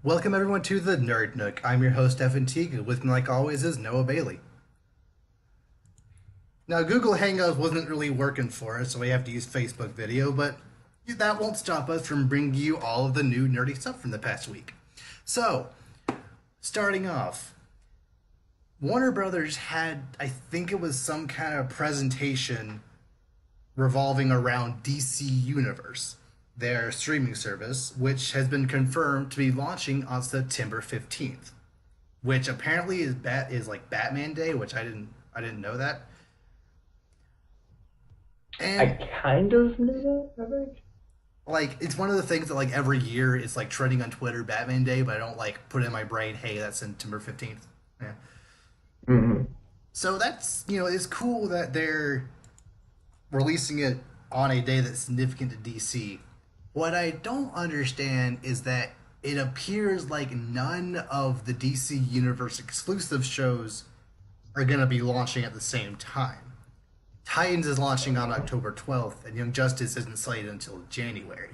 Welcome everyone to the Nerd Nook. I'm your host Evan Teague, and with me, like always, is Noah Bailey. Now, Google Hangouts wasn't really working for us, so we have to use Facebook Video, but that won't stop us from bringing you all of the new nerdy stuff from the past week. So, starting off, Warner Brothers had, I think it was some kind of presentation revolving around DCUniverse, their streaming service, which has been confirmed to be launching on September 15th, which apparently is like Batman Day, which I didn't know that. And I kind of knew that, I think. like it's one of the things that like every year it's like trending on Twitter Batman Day, but I don't like put it in my brain, hey, that's September 15th. Yeah. Hmm. So that's, it's cool that they're releasing it on a day that's significant to DC. What I don't understand is that it appears like none of the DC Universe exclusive shows are going to be launching at the same time. Titans is launching on October 12th, and Young Justice isn't slated until January.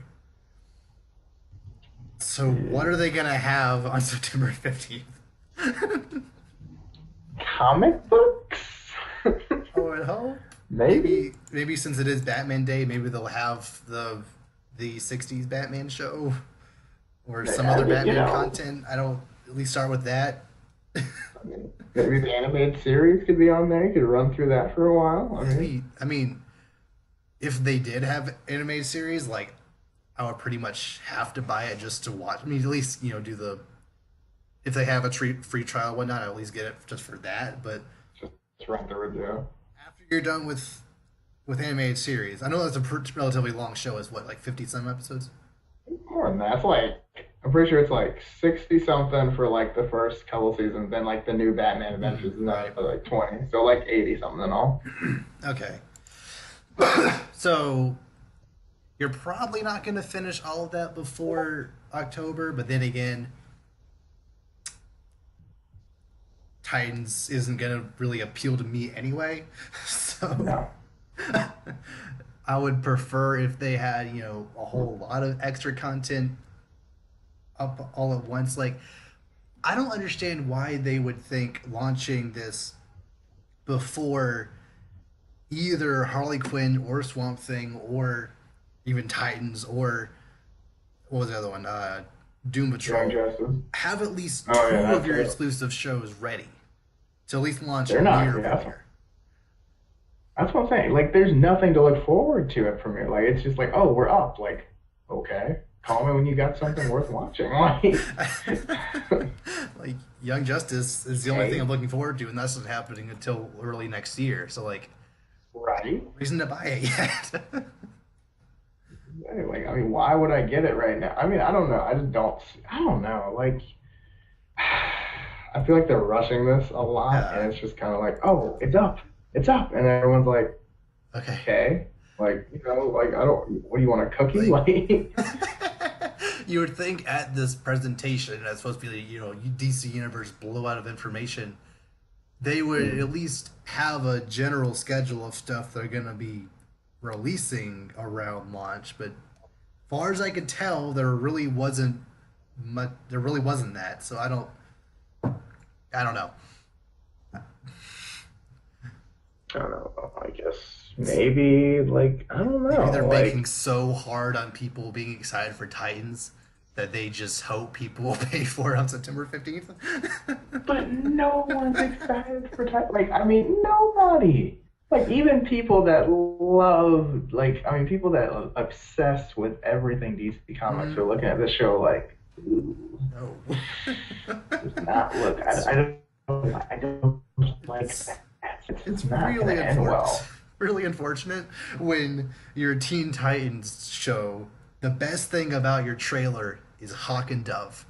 So, what are they going to have on September 15th? Comic books? Oh, at home? Maybe. Maybe since it is Batman Day, maybe they'll have the '60s Batman show or some I other mean, Batman content. I don't at least start with that. maybe the animated series could be on there. You could run through that for a while. I mean, if they did have animated series, like I would pretty much have to buy it just to watch. I mean, at least do the if they have a free trial and whatnot, I at least get it just for that. But just run through it, yeah. after you're done with animated series, I know that's a relatively long show. Is what, like 50 some episodes? More than that. It's like, I'm pretty sure it's like 60 something for like the first couple seasons, then like the new Batman Adventures is Right. another like 20. So like 80 something in all. Okay. So you're probably not going to finish all of that before October, but then again, Titans isn't going to really appeal to me anyway. So No. I would prefer if they had, a whole lot of extra content up all at once. Like, I don't understand why they would think launching this before either Harley Quinn or Swamp Thing or even Titans or what was the other one? Doom Young Patrol. Justice. Have at least Oh two yeah, of that's your it. exclusive shows ready to at least launch They're not. near Yeah, premiere. that's what I'm saying. Like, there's nothing to look forward to at premiere. Like, it's just like, oh, we're up. Like, okay, call me when you got something worth watching. Like, Like Young Justice is the only thing hey, I'm looking forward to, and that's not happening until early next year. So like, right? reason to buy it yet? Like, I mean, why would I get it right now? I mean, I don't know. I just don't. I don't know. Like, I feel like they're rushing this a lot, uh, and it's just kind of like, oh, it's up, and everyone's like, okay. okay, like, like I don't. What do you want, a cookie? Like Like, you would think at this presentation that's supposed to be DC Universe blowout of information, they would at least have a general schedule of stuff they're gonna be releasing around launch. But far as I could tell, there really wasn't much. There really wasn't that. So I don't know. I don't know. I guess maybe like I don't Maybe they're know. banking Like, so hard on people being excited for Titans that they just hope people will pay for it on September 15th. but no one's excited for Like, I mean, nobody. Like, even people that love, like, I mean, people that are obsessed with everything DC Comics Mm, are looking at this show like, ooh, no. does not look. I don't like it's that. It's it's not gonna really end unfortunate. well. Really unfortunate when your Teen Titans show, the best thing about your trailer is Hawk and Dove.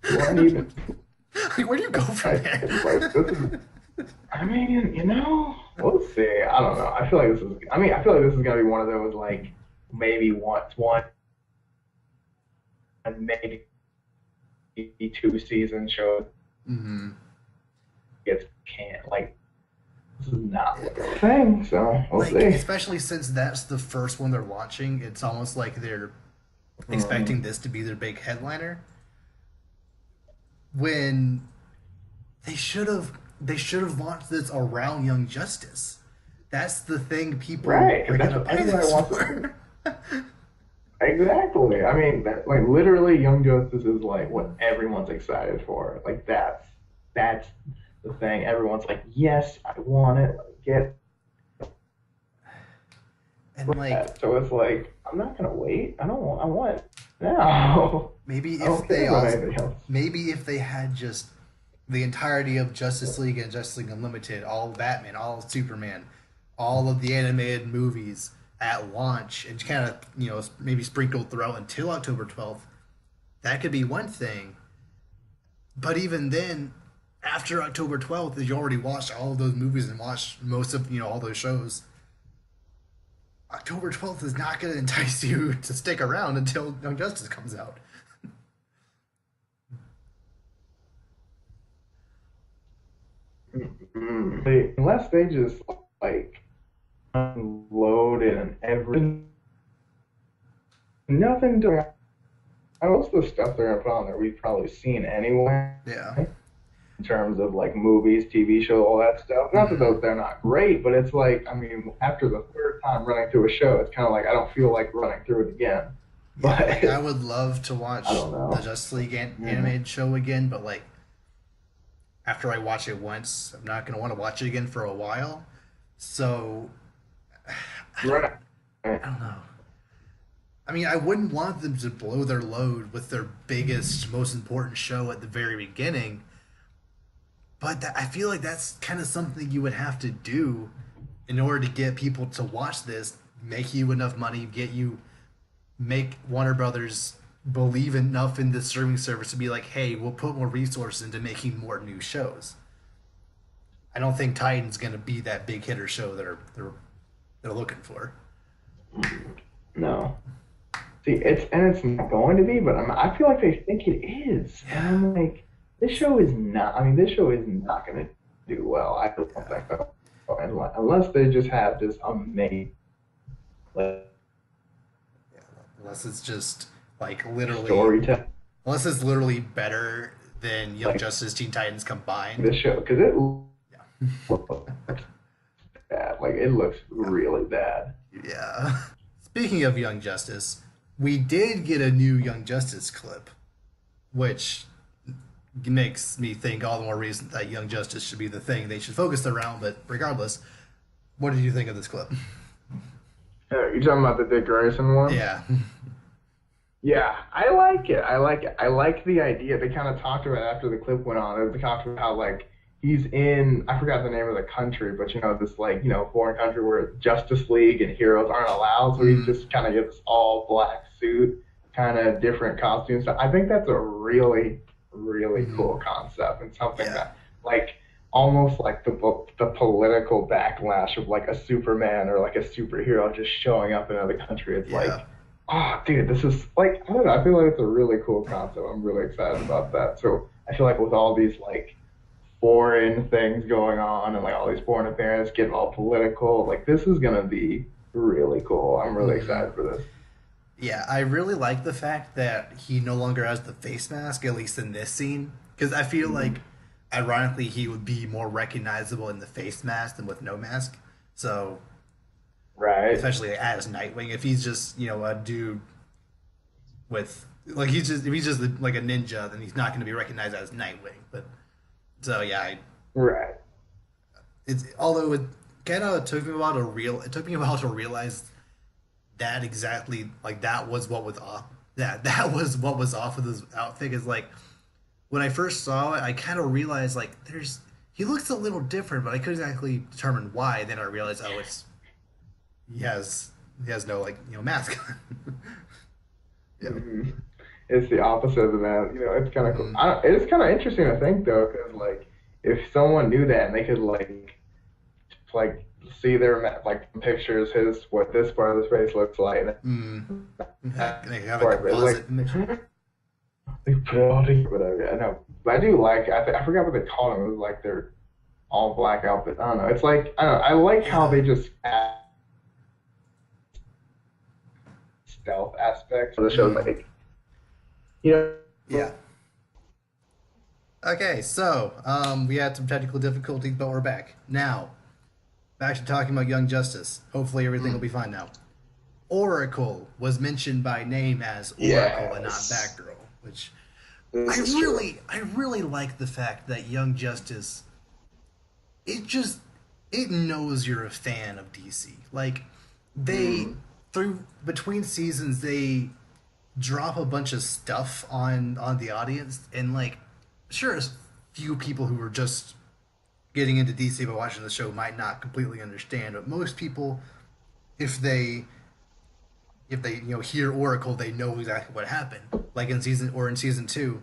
What even? Like, where do you go from there? It's like this is. I mean, we'll see. I don't know. I feel like this is. I mean, I feel like this is gonna be one of those like maybe once one and maybe two season shows Hmm. gets can't like this is not a thing. So we'll Like, see. especially since that's the first one they're launching, it's almost like they're expecting this to be their big headliner when they should have launched this around Young Justice. That's the thing people Right. are That's gonna what buy everybody this wants for. Exactly. I mean, like literally, Young Justice is like what everyone's excited for. Like that's the thing. Everyone's like, yes, I want it. Get And like that. So it's like, I'm not gonna wait. I don't want. I want it now. maybe I don't if care they about also anything else. maybe if they had just the entirety of Justice League and Justice League Unlimited, all Batman, all Superman, all of the animated movies at launch, and kind of maybe sprinkled throughout until October 12th, that could be one thing. But even then, after October 12th, if you already watched all of those movies and watched most of all those shows, October 12th is not going to entice you to stick around until Young Justice comes out. Unless they just like unload it and everything, nothing to. Most of the stuff they're gonna put on there we've probably seen anyway. Yeah. In terms of like movies, TV show, all that stuff. Not that they're not great, but it's like, I mean, after the third time running through a show, it's kind of like I don't feel like running through it again. But Like, I would love to watch I don't know. the Justice League animated show again, but like after I watch it once, I'm not going to want to watch it again for a while. So Right. I don't know. I mean, I wouldn't want them to blow their load with their biggest, most important show at the very beginning. But I feel like that's kind of something you would have to do in order to get people to watch this, make you enough money, make Warner Brothers believe enough in the streaming service to be like, hey, we'll put more resources into making more new shows. I don't think Titan's going to be that big hitter show they're looking for. No. See, it's not going to be, but I feel like they think it is. And I'm like, this show is not. I mean, this show is not going to do well. I don't think so. Unless they just have this amazing Unless it's just like literally, storytelling. unless it's literally better than Young Like Justice Teen Titans combined. this show, because it Yeah. looks bad. Like it looks really bad. Yeah. Speaking of Young Justice, we did get a new Young Justice clip, which makes me think all the more reason that Young Justice should be the thing they should focus around. But regardless, what did you think of this clip? You talking about the Dick Grayson one? Yeah. Yeah, I like it. I like it. I like the idea. They kind of talked about it after the clip went on. They talked about how like he's in, I forgot the name of the country, but this like foreign country where Justice League and heroes aren't allowed. So he's just kind of gets this all black suit, kind of different costumes. So I think that's a really cool concept and something that like almost like the political backlash of like a Superman or like a superhero just showing up in another country. It's like, oh, dude, this is like, I don't know. I feel like it's a really cool concept. I'm really excited about that. So I feel like with all these like foreign things going on and like all these foreign affairs getting all political, like this is gonna be really cool. I'm really excited for this. Yeah, I really like the fact that he no longer has the face mask, at least in this scene, because I feel like, ironically, he would be more recognizable in the face mask than with no mask. So, Right. especially as Nightwing, if he's just a dude with like if he's just like a ninja, then he's not going to be recognized as Nightwing. But so yeah, Right. although it kind of took me a while to realize that exactly like that was what was off. That was what was off with his outfit. Is like when I first saw it, I kind of realized like he looks a little different, but I couldn't exactly determine why. Then I realized, oh, he has no mask on. Yeah. Mhm. It's the opposite of the man. It's kind of cool. It's kind of interesting to think though, because like if someone knew that and they could like see their like pictures, what this part of his face looks like. They have a composite image. They put it all together. I know, but I do like. I forgot what they called them. It was like their all black outfit. I don't know. It's like I don't know. I like how they just stealth aspect of the show. Like, you know. Yeah. Okay, so we had some technical difficulties, but we're back. Now, back to talking about Young Justice. Hopefully everything will be fine now. Oracle was mentioned by name as Oracle and not Batgirl, which I really like the fact that Young Justice, it knows you're a fan of DC. Like, they, between seasons, they drop a bunch of stuff on the audience, and like, sure, a few people who are just getting into DC by watching the show might not completely understand, but most people, if they hear Oracle, they know exactly what happened. Like in season 2,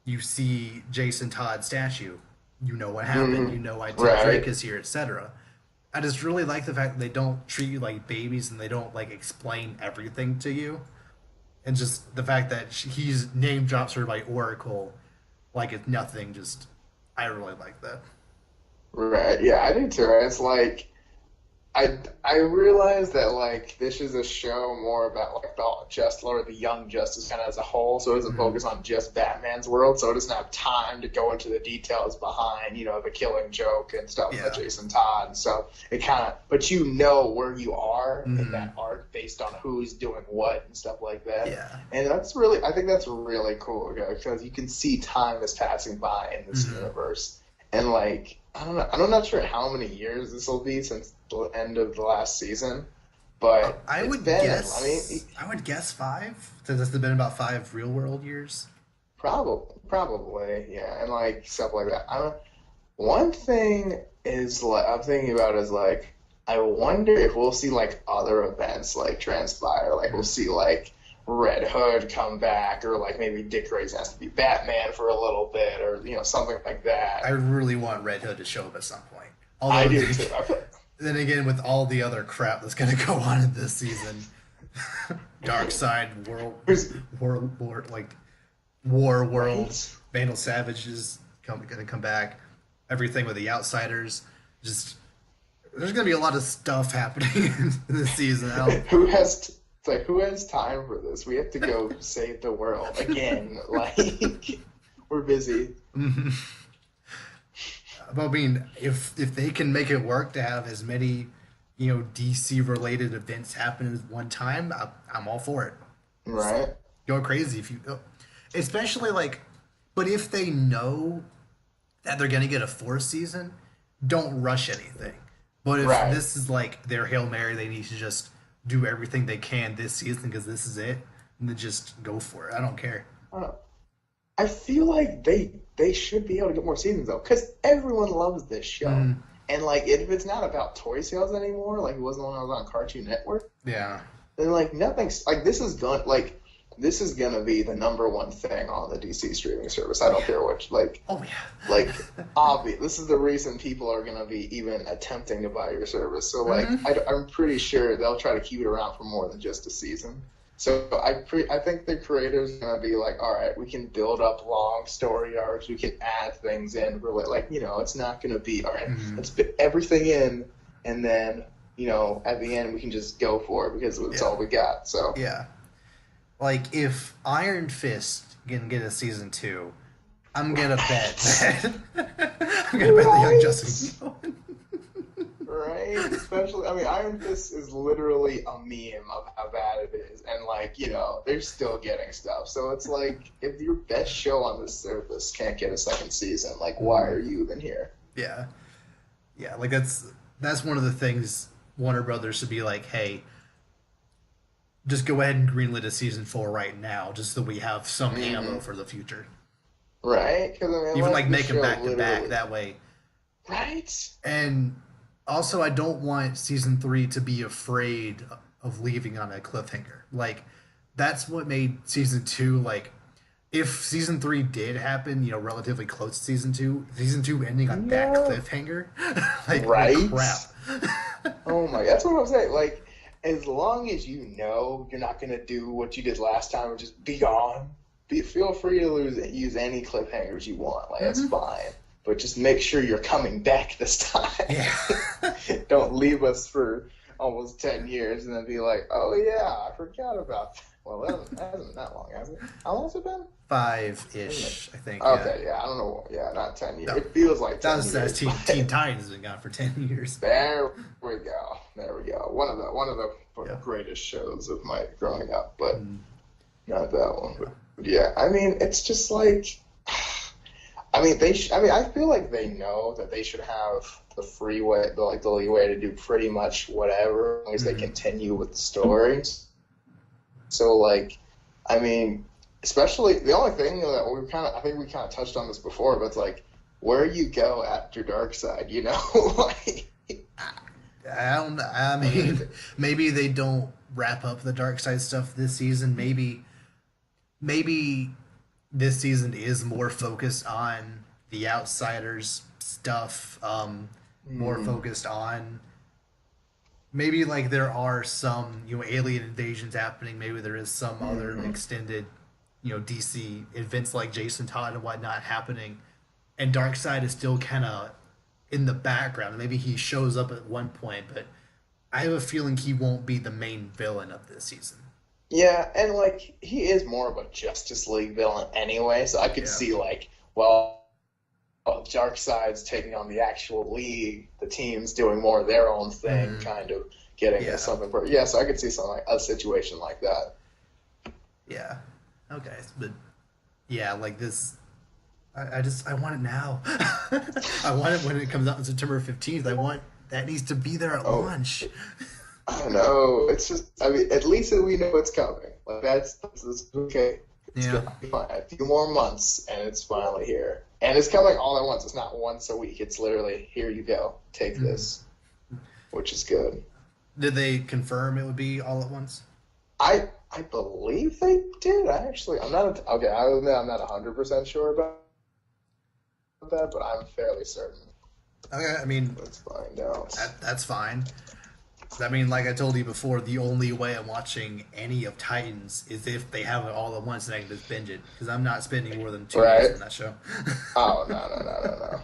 you see Jason Todd's statue, you know what happened, you know why Tim Drake is here, etc. I just really like the fact that they don't treat you like babies and they don't like explain everything to you. And just the fact that he's name drops her by Oracle like it's nothing, I really like that. Right. Yeah, I do too. It's like I realized that like this is a show more about like the Young Justice kind of as a whole, so it doesn't focus on just Batman's world, so it doesn't have time to go into the details behind, the Killing Joke and stuff with Jason Todd. So it kind of, but you know where you are in that arc based on who's doing what and stuff like that. Yeah. And I think that's really cool because you can see time is passing by in this universe. And like, I don't know, I'm not sure how many years this will be since the end of the last season, but I would guess 5. Since it's been about 5 real world years. Probably, yeah, and like stuff like that. One thing is like I'm thinking about is like I wonder if we'll see like other events like transpire, like we'll see like Red Hood come back, or like maybe Dick Grayson has to be Batman for a little bit, or something like that. I really want Red Hood to show up at some point. Although I do too. Then again, with all the other crap that's going to go on in this season, Dark Side, War World, Vandal Savage is going to come back. Everything with the Outsiders, there's going to be a lot of stuff happening in this season. Who has time for this? We have to go save the world again. Like, we're busy. But I mean, if they can make it work to have as many, DC related events happen at one time, I'm all for it. Right. Go crazy especially like, but if they know that they're gonna get a 4th season, don't rush anything. But if this is like their Hail Mary, they need to just do everything they can this season because this is it, and then just go for it. I don't care. I feel like they should be able to get more seasons though, because everyone loves this show. And like, if it's not about toy sales anymore, like it wasn't when I was on Cartoon Network. Yeah. Then like nothing's like this is gonna be the #1 thing on the DC streaming service. I don't care what like. Oh yeah. Like obvious. This is the reason people are gonna be even attempting to buy your service. So like, I'm pretty sure they'll try to keep it around for more than just a season. So I think the creators are gonna be like, all right, we can build up long story arcs, we can add things in, really, like it's not gonna be all right. Let's fit everything in, and then at the end we can just go for it because it's all we got. So yeah, like if Iron Fist can get a season 2, I'm gonna bet that I'm gonna bet the Young Justice. Right? Especially, Iron Fist is literally a meme of how bad it is, and they're still getting stuff. So it's like, if your best show on this service can't get a 2nd season, like, why are you even here? Yeah, like that's one of the things Warner Brothers should be like, hey, just go ahead and greenlit a season 4 right now, just so we have some ammo for the future. Right? Because even like make them back to back that way. Right? And also, I don't want season 3 to be afraid of leaving on a cliffhanger. Like, that's what made season 2, like, if season 3 did happen, relatively close to season 2 ending on that cliffhanger, like, crap. Oh my, that's what I'm saying. Like, as long as you're not going to do what you did last time and just be gone, feel free to use any cliffhangers you want. Like, that's fine. But just make sure you're coming back this time. Yeah. Don't leave us for almost 10 years and then be like, oh yeah, I forgot about that. Well, that hasn't been that long, has it? How long has it been? 5-ish, I think. Okay, yeah, I don't know. Yeah, not 10 years. No. It feels like 10 years. Teen Titans has been gone for 10 years. There we go. There we go. One of the greatest shows of my growing up, but not that one. But yeah, I mean, it's just like, I mean, I feel like they know that they should have the freeway, the leeway to do pretty much whatever as long as they continue with the stories. So, like, I mean, especially the only thing that I think we kind of touched on this before, but it's like, where you go after Darkseid, you know? Like, I mean, maybe they don't wrap up the Darkseid stuff this season. Maybe this season is more focused on the Outsiders stuff, more focused on maybe like there are some, alien invasions happening. Maybe there is some other extended, DC events like Jason Todd and whatnot happening. And Darkseid is still kind of in the background. Maybe he shows up at one point, but I have a feeling he won't be the main villain of this season. Yeah, and like he is more of a Justice League villain anyway, so I could see like, well, Darkseid's taking on the actual league, the team's doing more of their own thing, kind of getting to something. So I could see something like a situation like that. Yeah. Okay, but yeah, like this. I want it now. I want it when it comes out on September 15th. That needs to be there at launch. I don't know. It's just, I mean, at least we know it's coming. Like that's okay. It's gonna be fine. A few more months, and it's finally here. And it's coming all at once. It's not once a week. It's literally, here you go, take this, which is good. Did they confirm it would be all at once? I believe they did. I'm not 100% sure about that, but I'm fairly certain. Okay, I mean, let's find out. That's fine. I mean, like I told you before, the only way I'm watching any of Titans is if they have it all at once and I can just binge it, because I'm not spending more than 2 days on that show. Oh, no.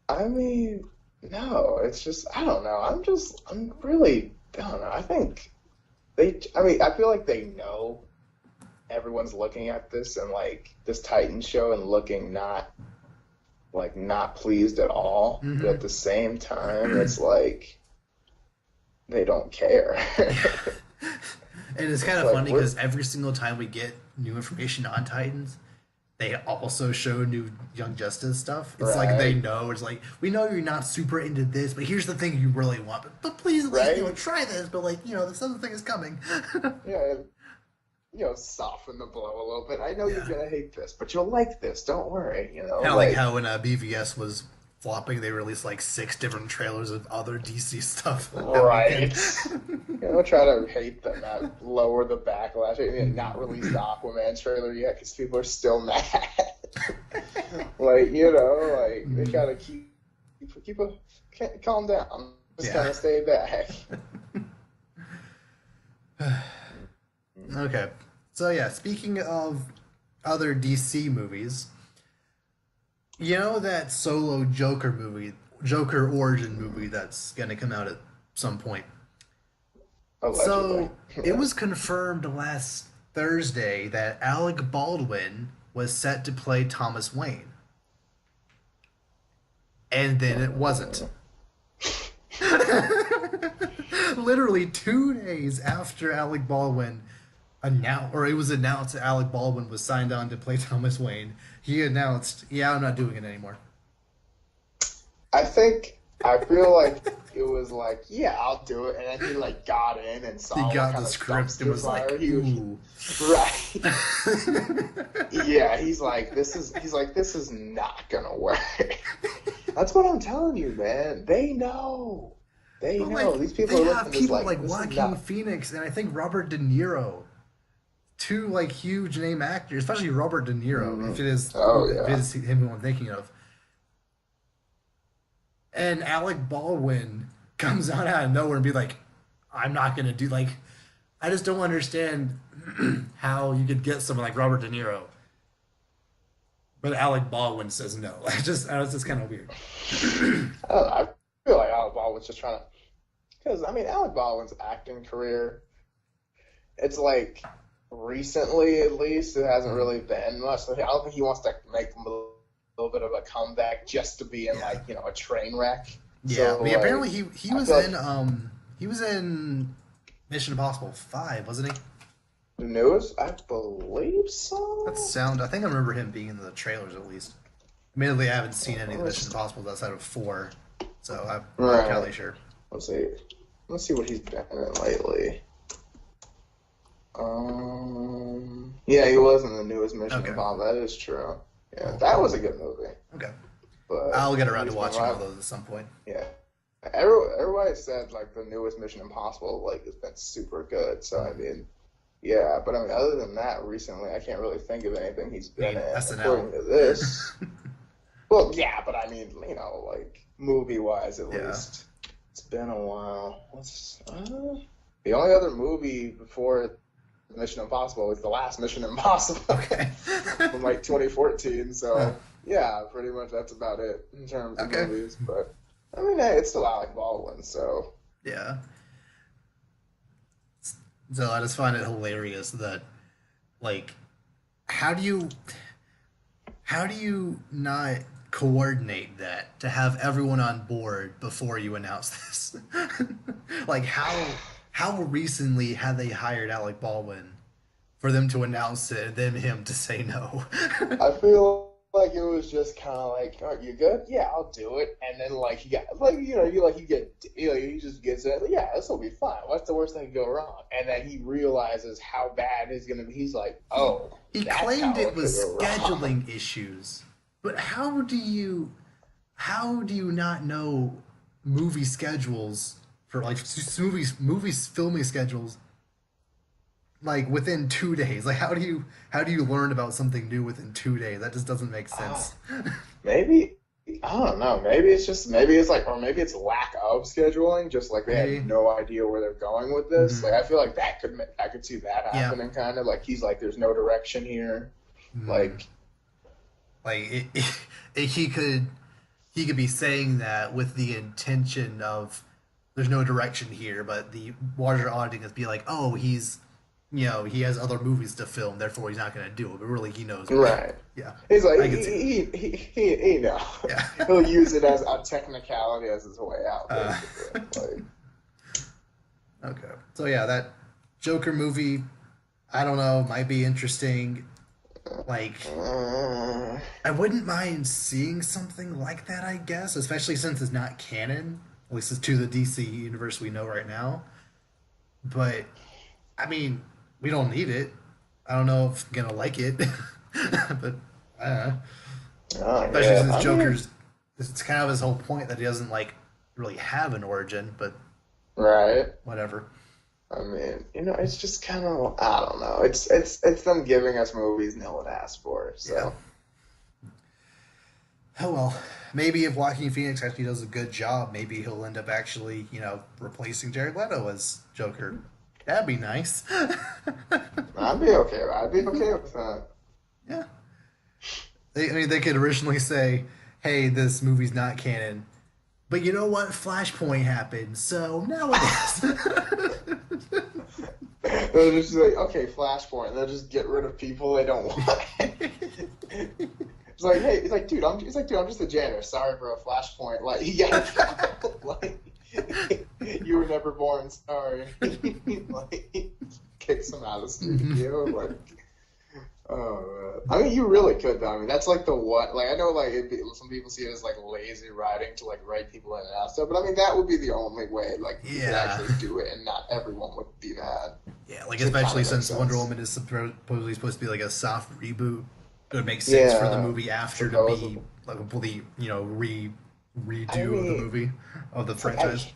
I mean, no, it's just, I don't know. I don't know. I think I feel like they know everyone's looking at this and like this Titans show and looking not pleased at all. But at the same time, it's like they don't care. And it's kind of funny because every single time we get new information on Titans, they also show new Young Justice stuff. It's like they know. It's like, we know you're not super into this, but here's the thing you really want. But please, at least, try this. But like, this other thing is coming. Soften the blow a little bit. I know you're gonna hate this, but you'll like this. Don't worry. Kind of like how when BVS was flopping, they released like 6 different trailers of other DC stuff. Right. Try to hate them, not lower the backlash, and not release the Aquaman trailer yet because people are still mad. They gotta calm down. Just kind of stay back. Okay. So yeah, speaking of other DC movies, that solo Joker origin movie that's gonna come out at some point. Allegedly. So it was confirmed last Thursday that Alec Baldwin was set to play Thomas Wayne. And then it wasn't. Literally 2 days after Alec Baldwin it was announced that Alec Baldwin was signed on to play Thomas Wayne, he announced, I'm not doing it anymore. I feel like it was like, I'll do it, and then he got in and saw. He got the script and was like, ooh. Right. He's like, this is not gonna work. That's what I'm telling you, man. They know. They know. These people they are have people like Joaquin Phoenix and I think Robert De Niro. 2 huge name actors, especially Robert De Niro, if it is him who I'm thinking of. And Alec Baldwin comes out of nowhere and be like, I'm not going to do, I just don't understand how you could get someone like Robert De Niro. But Alec Baldwin says no. It's just kind of weird. I feel like Alec Baldwin's just trying to Because, I mean, Alec Baldwin's acting career, it's like recently at least, it hasn't really been much. So I don't think he wants to make a little bit of a comeback just to be in, like, you know, a train wreck. Yeah, So, I mean, like, apparently he was in, he was in Mission Impossible 5, wasn't he? the newest? I believe so. I think I remember him being in the trailers at least. Admittedly, I haven't seen any of the Mission Impossible outside of 4, so I'm not entirely sure. Let's see. Let's see what he's been in lately. Yeah, he was in the newest Mission Impossible. That is true. Yeah, that was a good movie. Okay. But I'll get around to watching all those at some point. Yeah. Everybody said, like, the newest Mission Impossible, like, has been super good. So, I mean, yeah. But, I mean, other than that, recently, I can't really think of anything he's been in. SNL. According to this. Well, yeah, but, I mean, you know, like, movie-wise, at least. It's been a while. The only other movie before Mission Impossible was the last Mission Impossible. Okay. From, like, 2014. So, yeah, pretty much that's about it in terms of movies. But, I mean, hey, it's still Alec Baldwin, so. Yeah. So I just find it hilarious that, like, how do you not coordinate that to have everyone on board before you announce this? Like, how recently had they hired Alec Baldwin for them to announce it and then him to say no? I feel like it was just kind of like, "Oh, you good? Yeah, I'll do it." And then, like, he just gets it. Yeah, this will be fine. What's the worst thing that can go wrong? And then he realizes how bad it's gonna be. He's like, "Oh." He claimed it was scheduling issues, but how do you not know movie schedules for, like, movies filming schedules, like, within 2 days? Like, how do you learn about something new within 2 days? That just doesn't make sense. Maybe, I don't know. Maybe it's like, or maybe it's lack of scheduling. Just like they had no idea where they're going with this. Mm-hmm. Like, I feel like I could see that happening. Kind of like he's like, there's no direction here. Like he could be saying that with the intention of there's no direction here, but the larger audience be like, oh, he's, you know, he has other movies to film, therefore he's not going to do it. But really, he knows. Right. Yeah. He's like, he know. Yeah. He'll use it as a technicality as his way out, basically. Okay. So, yeah, that Joker movie, I don't know, might be interesting. Like, I wouldn't mind seeing something like that, I guess, especially since it's not canon, at least it's to the DC universe we know right now. But, I mean, we don't need it. I don't know if I'm going to like it, but I don't know. Especially since Joker's, it's kind of his whole point that he doesn't, like, really have an origin, but whatever. I mean, you know, it's just kind of, I don't know. It's them giving us movies no one asked for. So. Yeah. Oh well, maybe if Joaquin Phoenix actually does a good job, maybe he'll end up actually, you know, replacing Jared Leto as Joker. That'd be nice. I'd be okay with that. Yeah. They could originally say, "Hey, this movie's not canon," but you know what? Flashpoint happened, so now it is. They'll just like, okay, Flashpoint, and they'll just get rid of people they don't want. It's like, hey, it's like, dude, I'm just a janitor. Sorry, bro, Flashpoint. Like, you gotta, like, you were never born. Sorry. Like, kicks them out of the studio. Like, oh, I mean, you really could, though. I mean, that's like the what. Like, I know, like, some people see it as like lazy writing to like write people in and out stuff, but I mean, that would be the only way. Like, you could actually do it, and not everyone would be mad. Yeah, like, especially since Wonder Woman is supposedly supposed to be like a soft reboot. It would make sense for the movie after to be like a complete, you know, redo of the movie, of the franchise.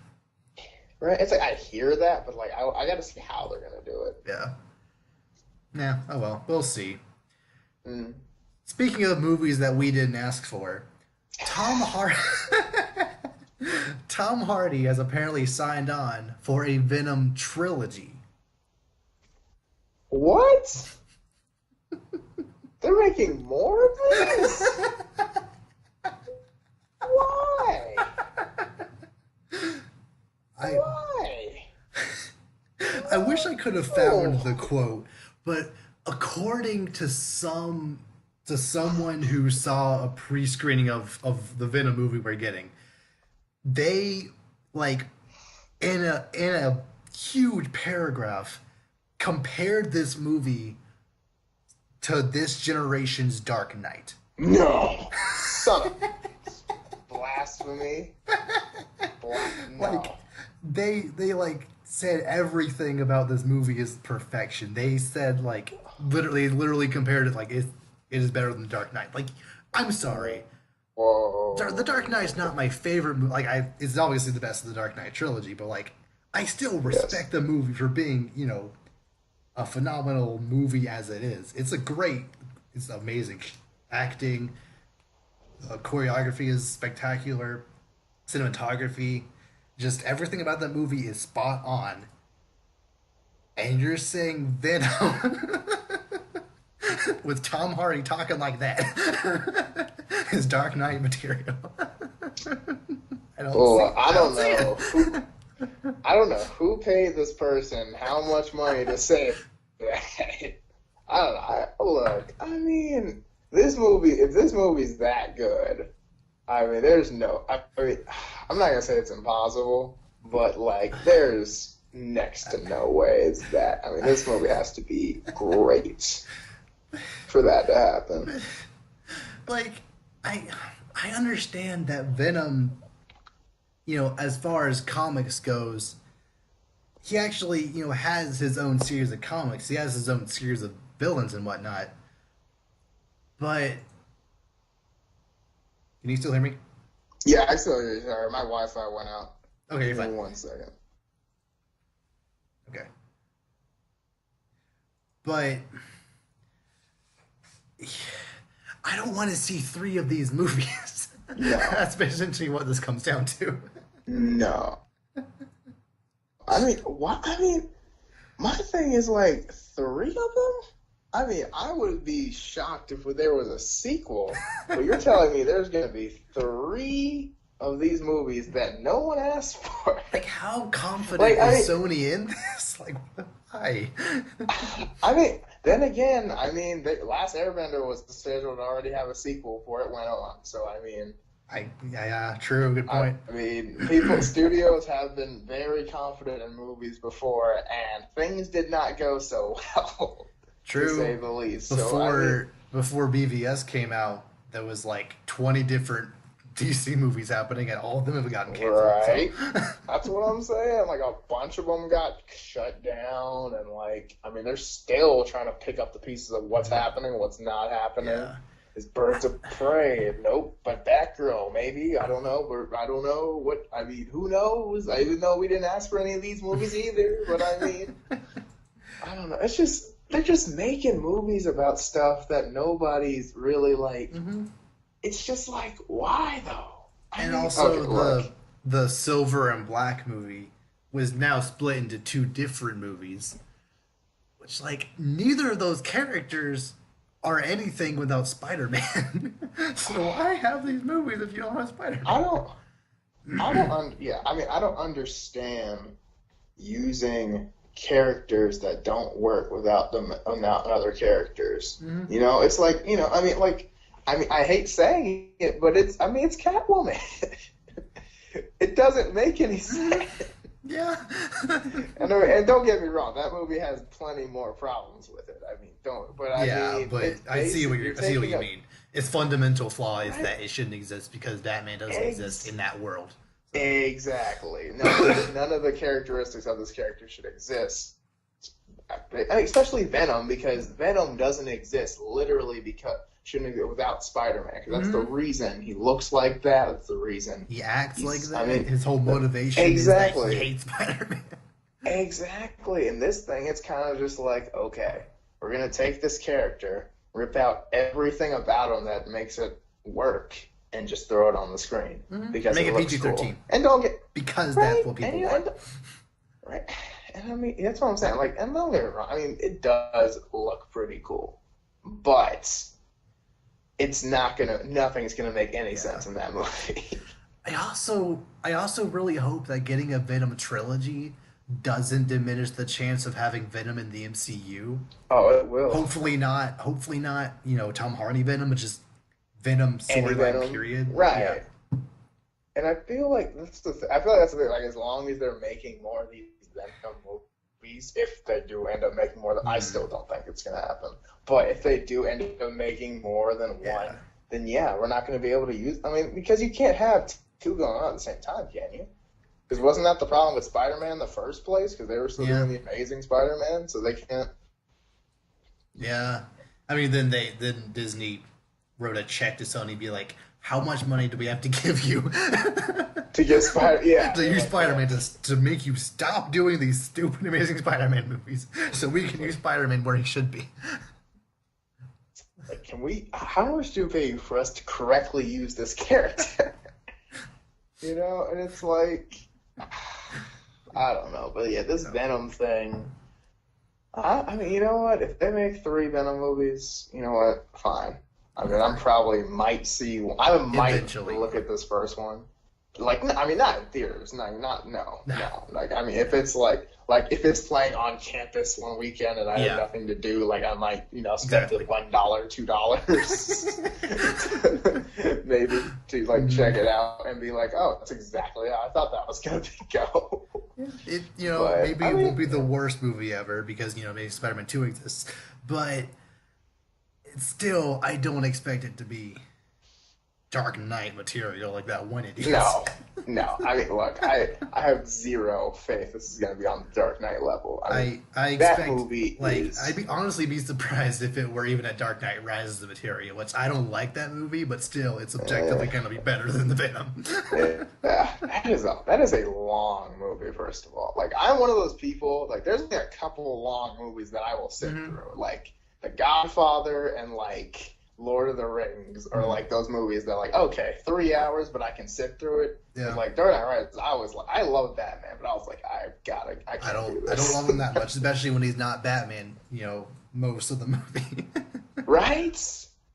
Right? It's like, I hear that, but like, I gotta see how they're gonna do it. Yeah. Yeah, oh well, we'll see. Speaking of movies that we didn't ask for, Tom Hardy has apparently signed on for a Venom trilogy. What? They're making more of this? Why? Why? I wish I could have found the quote, but according to someone who saw a pre-screening of the Venom movie we're getting, they like in a huge paragraph compared this movie to this generation's Dark Knight. No, son of blasphemy. No. Like they like said everything about this movie is perfection. They said like literally compared it like it is better than Dark Knight. Like, I'm sorry. Whoa. The Dark Knight's not my favorite movie. Like, it's obviously the best of the Dark Knight trilogy, but like, I still respect the movie for being, you know, a phenomenal movie as it is. It's amazing acting. Choreography is spectacular. Cinematography, just everything about that movie is spot on. And you're saying Venom with Tom Hardy talking like that is Dark Knight material. I don't know who paid this person how much money to say that. I don't know. Look, I mean, if this movie's that good, I mean, I'm not gonna say it's impossible, but like, there's next to no way it's that. I mean, this movie has to be great for that to happen. Like, I understand that Venom, you know, as far as comics goes, he actually, you know, has his own series of comics. He has his own series of villains and whatnot. But can you still hear me? Yeah, I still hear you. Sorry, my Wi-Fi went out. Okay, you're Give fine. me 1 second. Okay. But I don't want to see 3 of these movies. No. That's essentially what this comes down to. No. I mean, what? I mean, my thing is like 3 of them? I mean, I would be shocked if there was a sequel, but you're telling me there's going to be 3 of these movies that no one asked for. Like, how confident is Sony in this? Like, why? I mean, then again, I mean, the Last Airbender was scheduled to already have a sequel before it went on, so I mean... Yeah, true, good point. I mean, studios have been very confident in movies before, and things did not go so well. True. To say the least. Before BVS came out, there was like 20 different DC movies happening, and all of them have gotten canceled. Right. So. That's what I'm saying. Like, a bunch of them got shut down, and like, I mean, they're still trying to pick up the pieces of what's happening, what's not happening. Yeah. Is Birds of Prey? Nope. But Batgirl, maybe. I don't know. I don't know what. I mean, who knows? Even though we didn't ask for any of these movies either. But I mean, I don't know. It's just they're just making movies about stuff that nobody's really like. Mm-hmm. It's just like, why though? The Silver and Black movie was now split into 2 different movies, which like neither of those characters are anything without Spider-Man. So why have these movies if you don't have Spider-Man? I don't understand using characters that don't work without other characters. Mm-hmm. You know, it's like, you know, I mean, I hate saying it, but it's Catwoman. It doesn't make any sense. Yeah. and don't get me wrong, that movie has plenty more problems with it. I mean, I see what you mean. Its fundamental flaw is that it shouldn't exist because Batman doesn't exist in that world. So. Exactly. None of the characteristics of this character should exist. Especially Venom, because Venom doesn't exist literally without Spider-Man. Because that's the reason he looks like that. That's the reason he acts like that. I mean, his whole motivation is that he hates Spider-Man. Exactly. In this thing, it's kind of just like, okay, we're gonna take this character, rip out everything about him that makes it work, and just throw it on the screen because make it it PG-13. Cool. And don't get because that's what people want. Right. And I mean, that's what I'm saying. Like, and don't get me wrong. I mean, it does look pretty cool, but nothing's gonna make any sense in that movie. I also really hope that getting a Venom trilogy doesn't diminish the chance of having Venom in the MCU. Oh, it will. Hopefully not. Hopefully not. Tom Hardy Venom, but just Venom Any storyline. Venom. Period. Right. Yeah. And I feel like I feel like that's the thing. Like, as long as they're making more of these Venom movies, if they do end up making more, I still don't think it's gonna happen. But if they do end up making more than one, then we're not gonna be able to use. I mean, because you can't have two going on at the same time, can you? Because wasn't that the problem with Spider-Man in the first place? Because they were still doing the Amazing Spider-Man, so they can't. Yeah, I mean, then Disney wrote a check to Sony, be like, "How much money do we have to give you to get to use Spider-Man to make you stop doing these stupid Amazing Spider-Man movies, so we can use Spider-Man where he should be." Like, how much do we pay you for us to correctly use this character? And it's like, I don't know, but yeah, this Venom thing. I mean, you know what? If they make 3 Venom movies, you know what? Fine. I mean, I might eventually look at this first one. Like, I mean, not in theaters. No. Like, I mean, if it's if it's playing on campus one weekend and I have nothing to do, like, I might, spend the $1, $2 maybe to check it out and be like, oh, that's exactly how I thought that was gonna go. It won't be the worst movie ever because maybe Spider-Man 2 exists, but still, I don't expect it to be Dark Knight material like that one idiot. No. I mean, look, I have zero faith this is going to be on the Dark Knight level. I expect that movie I'd honestly be surprised if it were even at Dark Knight Rises the material, which I don't like that movie, but still, it's objectively going to be better than the Venom. That is a long movie, first of all. Like, I'm one of those people, like, there's a couple of long movies that I will sit through, like The Godfather and, like, Lord of the Rings, or like those movies that are like, okay, 3 hours, but I can sit through it. Yeah. Like Dark Knight Rises, I love Batman, but I was like, I can't do this. I don't love him that much, especially when he's not Batman. Most of the movie. Right?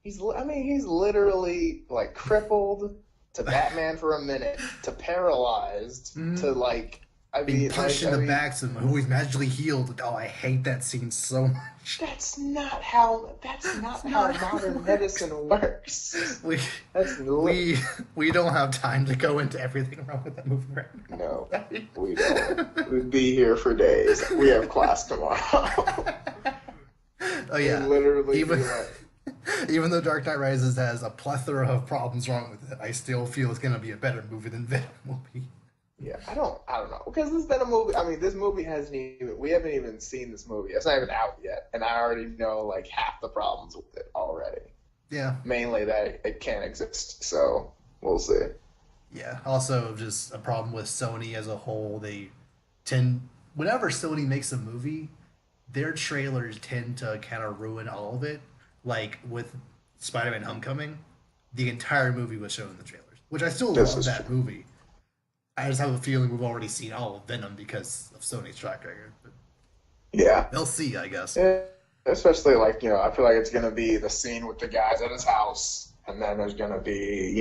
He's literally like crippled to Batman for a minute to paralyzed to like. Being punched in the back, who is magically healed. Oh, I hate that scene so much. That's not how modern medicine works. We don't have time to go into everything wrong with that movie right now. No, we don't. We'd be here for days. We have class tomorrow. Oh yeah, literally. Even though Dark Knight Rises has a plethora of problems wrong with it, I still feel it's gonna be a better movie than Venom will be. Yeah, I don't know. Because this Venom movie, I mean, this movie we haven't even seen this movie. It's not even out yet. And I already know, like, half the problems with it already. Yeah. Mainly that it can't exist. So, we'll see. Yeah. Also, just a problem with Sony as a whole. Whenever Sony makes a movie, their trailers tend to kind of ruin all of it. Like, with Spider-Man Homecoming, the entire movie was shown in the trailers. Which I still love that movie. I just have a feeling we've already seen all of Venom because of Sony's track record. But yeah. They'll see, I guess. Yeah, especially, like, I feel like it's going to be the scene with the guys at his house, and then there's going to be,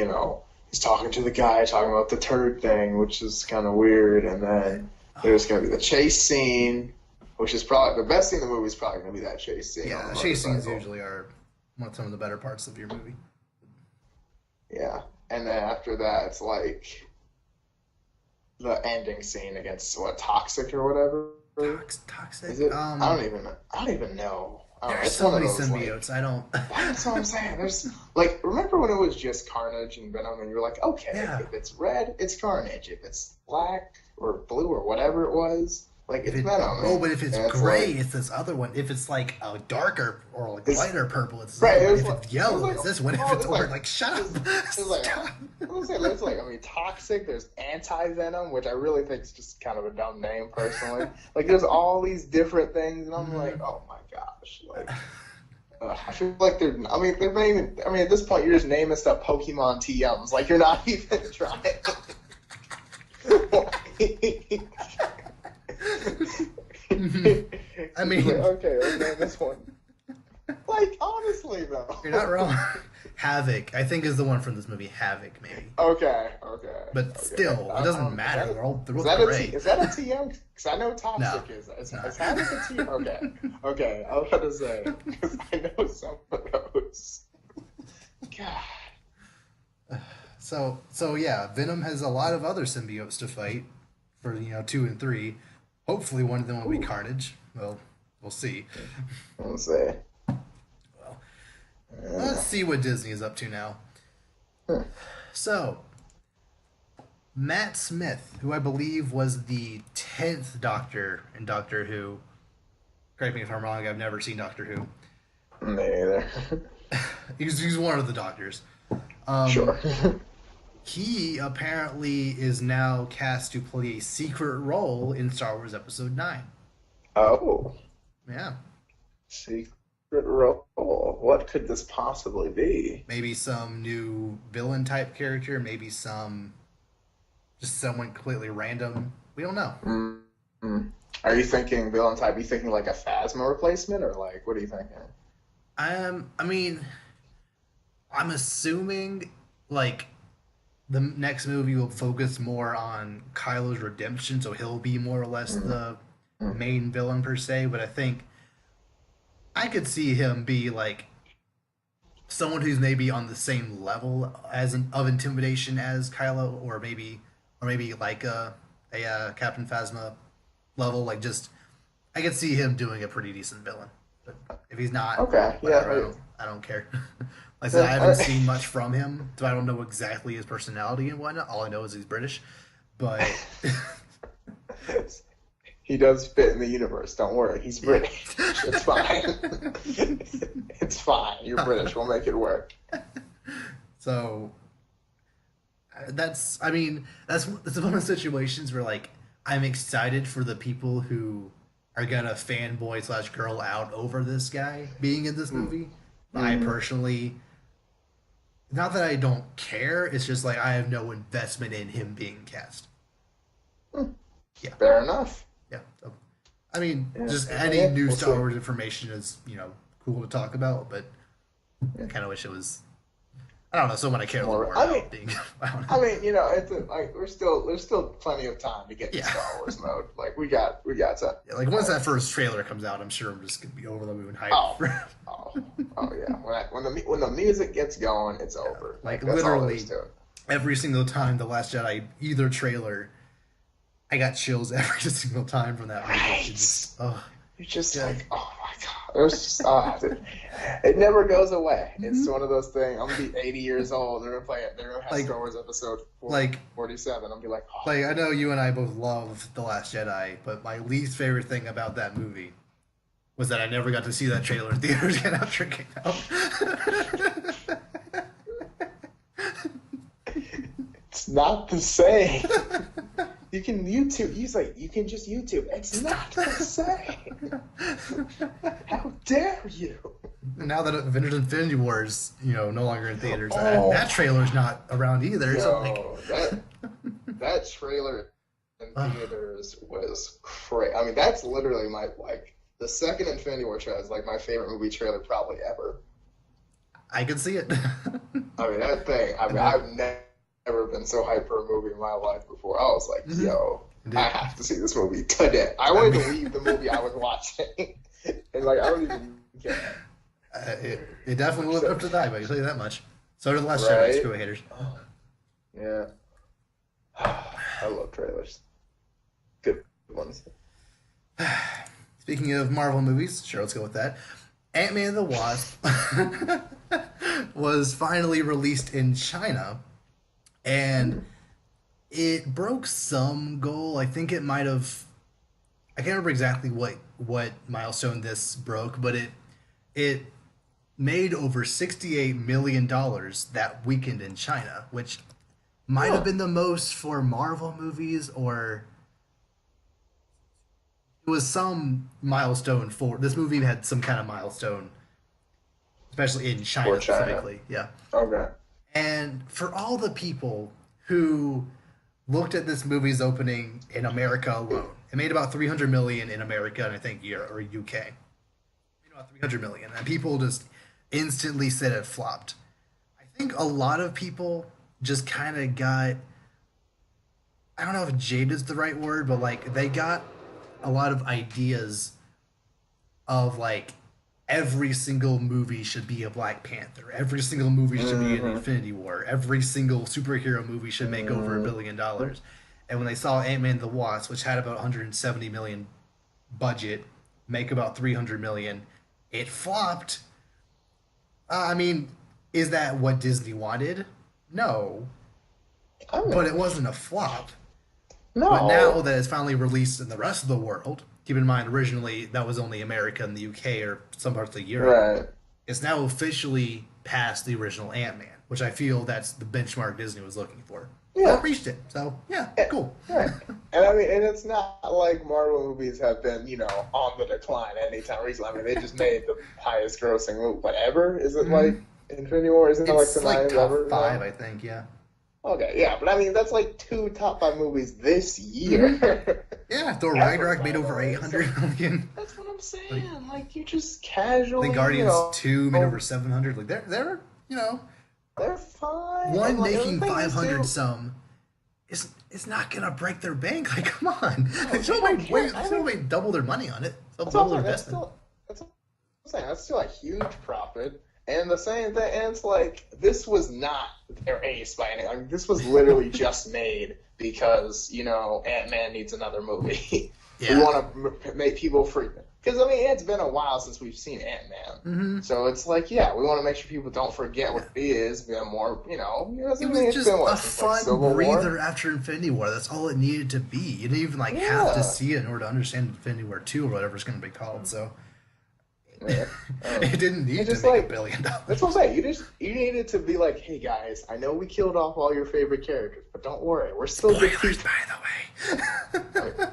he's talking to the guy, talking about the turd thing, which is kind of weird, and then there's going to be the chase scene, which is probably, the best scene in the movie is probably going to be that chase scene. Yeah, chase scenes usually are some of the better parts of your movie. Yeah, and then after that, it's like the ending scene against Toxic or whatever. Toxic? Is it? I don't even know. There's so many symbiotes. That's what I'm saying. There's remember when it was just Carnage and Venom, and you were like, okay, if it's red, it's Carnage. If it's black or blue or whatever it was, it's Venom. Oh, but if it's gray, it's this other one. If it's like a darker or lighter purple, it's right. If it's yellow, it's this one. If it's orange, shut up. It's Toxic. There's Anti-Venom, which I really think is just kind of a dumb name, personally. There's all these different things, and I'm like, oh my gosh, I feel like they're not even. At this point, you're just naming stuff Pokemon TMs. You're not even trying. Okay, let's name this one. Honestly, though. You're not wrong. Havoc, I think, is the one from this movie, Havoc, maybe. Okay. But Okay. still, it doesn't matter. They're both great. Is that a TM? Because I know Toxic No. is. Is Havoc a TM? Okay. I was about to say, because I know some of those. God. So yeah, Venom has a lot of other symbiotes to fight for 2 and 3. Hopefully, one of them will be Carnage. Well, we'll see. We'll see. Well, let's see what Disney is up to now. So, Matt Smith, who I believe was the 10th Doctor in Doctor Who. Correct me if I'm wrong. I've never seen Doctor Who. Me either. He's one of the Doctors. Sure. He apparently is now cast to play a secret role in Star Wars Episode 9. Oh. Yeah. Secret role. What could this possibly be? Maybe some new villain type character, maybe just someone completely random. We don't know. Mm-hmm. Are you thinking villain type? Are you thinking like a Phasma replacement, or like what are you thinking? I mean, I'm assuming like the next movie will focus more on Kylo's redemption, so he'll be more or less the main villain per se. But I think I could see him be like someone who's maybe on the same level of intimidation as Kylo, or maybe like a Captain Phasma level. Like I could see him doing a pretty decent villain. But if he's not, okay, whatever, yeah, I don't care. Like I said, I haven't seen much from him, so I don't know exactly his personality and whatnot. All I know is he's British, but he does fit in the universe. Don't worry, he's British. It's fine. It's fine. You're British. We'll make it work. So that's one of the situations where like I'm excited for the people who are gonna fanboy / girl out over this guy being in this movie. I personally, not that I don't care, it's just like I have no investment in him being cast. Yeah. Fair enough. Yeah. So, I mean, just any new Star Wars information is, cool to talk about, but I kind of wish it was, I don't know, someone I care more about being. I mean, it's like there's still plenty of time to get in Star Wars mode. Like we got time. Yeah, like once that first trailer comes out, I'm sure I'm just gonna be over the moon hyped. Oh yeah. When the music gets going, it's over. Like literally every single time the Last Jedi either trailer, I got chills every single time from that movie. Right. You're just like, oh my god. It was just, it never goes away. It's one of those things. I'm gonna be 80 years old. They're gonna have Star Wars episode 47. I'm gonna be like, oh. Like I know you and I both love The Last Jedi, but my least favorite thing about that movie was that I never got to see that trailer in theaters again after it came out. It's not the same. You can YouTube. You can just YouTube. It's not the same. How dare you? Now that Avengers Infinity War is, no longer in theaters, that trailer's not around either. That trailer in theaters was crazy. I mean, that's literally the second Infinity War trailer is like my favorite movie trailer probably ever. I can see it. I mean, that thing. I've never been so hyped for a movie in my life before. I was like, yo, I have to see this movie today. I wanted to leave the movie I was watching. And I don't even care. It definitely lived up to that, but I can tell you that much. So did The Last Jedi, screw haters. Yeah. I love trailers. Good ones. Speaking of Marvel movies, sure, let's go with that. Man and The Wasp was finally released in China, and it broke some goal. I think it might have. I can't remember exactly what milestone this broke, but it made over $68 million that weekend in China, which might have been the most for Marvel movies, or it was some milestone for this movie. Had some kind of milestone, especially in China specifically. Yeah. Okay. And for all the people who looked at this movie's opening in America alone, it made about $300 million in America and I think or UK. It made about $300 million, and people just instantly said it flopped. think a lot of people just kind of got, I don't know if jaded is the right word, but like they got a lot of ideas of like every single movie should be a Black Panther. Every single movie should be an Infinity War. Every single superhero movie should make over $1 billion. And when they saw Ant-Man and the Wasp, which had about 170 million budget, make about 300 million, it flopped. I mean, is that what Disney wanted? No. But it wasn't a flop. No. But now that it's finally released in the rest of the world, keep in mind originally that was only America and the UK or some parts of Europe. Right. It's now officially past the original Ant-Man, which I feel that's the benchmark Disney was looking for. Yeah. It reached it. So, yeah, cool. Right. And I mean, and it's not like Marvel movies have been, on the decline anytime recently. I mean, they just made the highest grossing movie, whatever. Is it like Infinity War? Isn't it like It's the like top ever? 5, I think, yeah. Okay, yeah, but I mean, that's like 2 top 5 movies this year. Yeah, Thor Ragnarok made over 800 million. That's what I'm saying. Like you just casually. The Guardians 2 made over 700. Like they're they're fine. one And, like, making the thing is, 500 too, some. It's not gonna break their bank. Like, come on. They still made double their money on it. They'll double their investment. That's what I'm saying. That's still a huge profit. And the same thing, and it's like, this was not their ace by any. I mean, this was literally just made because, Ant-Man needs another movie. Yeah. We want to make people free. Because, I mean, it's been a while since we've seen Ant-Man. Mm-hmm. So it's like, yeah, we want to make sure people don't forget what he is. Be more, It was just a fun breather after Infinity War. That's all it needed to be. You didn't even have to see it in order to understand Infinity War 2 or whatever it's going to be called. So yeah. it didn't need to just make like, $1 billion. That's what I'm saying. You needed to be like, hey guys, I know we killed off all your favorite characters, but don't worry, we're still good Spoilers, people. by the way.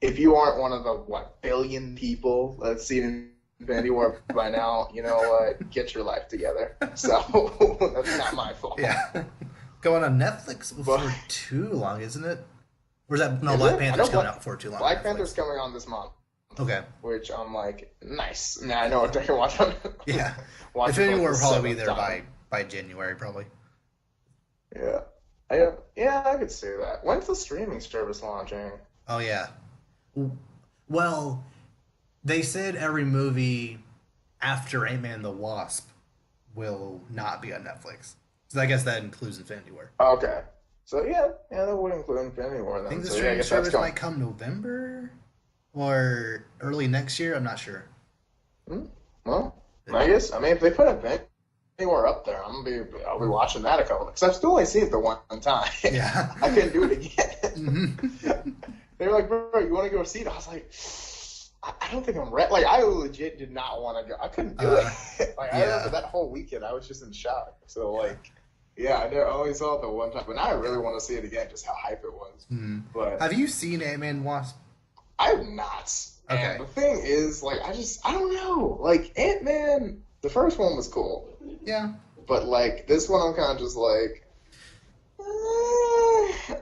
If you aren't one of the billion people that's seen Infinity War by now, you know what? Get your life together. So that's not my fault. Yeah. Going on Netflix before too long, isn't it? Or is that Black Panther's coming out before too long? Black Panther's coming on this month. Okay. Which I'm like, nice. Now I know what I can watch on. Yeah. Infinity War will probably be there by January, probably. Yeah. I could see that. When's the streaming service launching? Oh, yeah. Well, they said every movie after Ant-Man and the Wasp will not be on Netflix. So I guess that includes Infinity War. Okay. So, yeah, that would include Infinity War then. I think the streaming service might come November or early next year. I'm not sure. Well, I mean, if they put Infinity War up there, I'll be watching that a couple. Because I've still only seen it the one time. Yeah. I couldn't do it again. Mm-hmm. They were like, bro, you want to go see it? I was like, I don't think I'm ready. Like, I legit did not want to go. I couldn't do it. I remember that whole weekend, I was just in shock. So, I only saw it the one time. But now I really want to see it again, just how hype it was. Mm. But have you seen Ant-Man and Wasp? I have not. Okay. And the thing is, I don't know. Ant-Man, the first one was cool. Yeah. But, this one I'm kind of just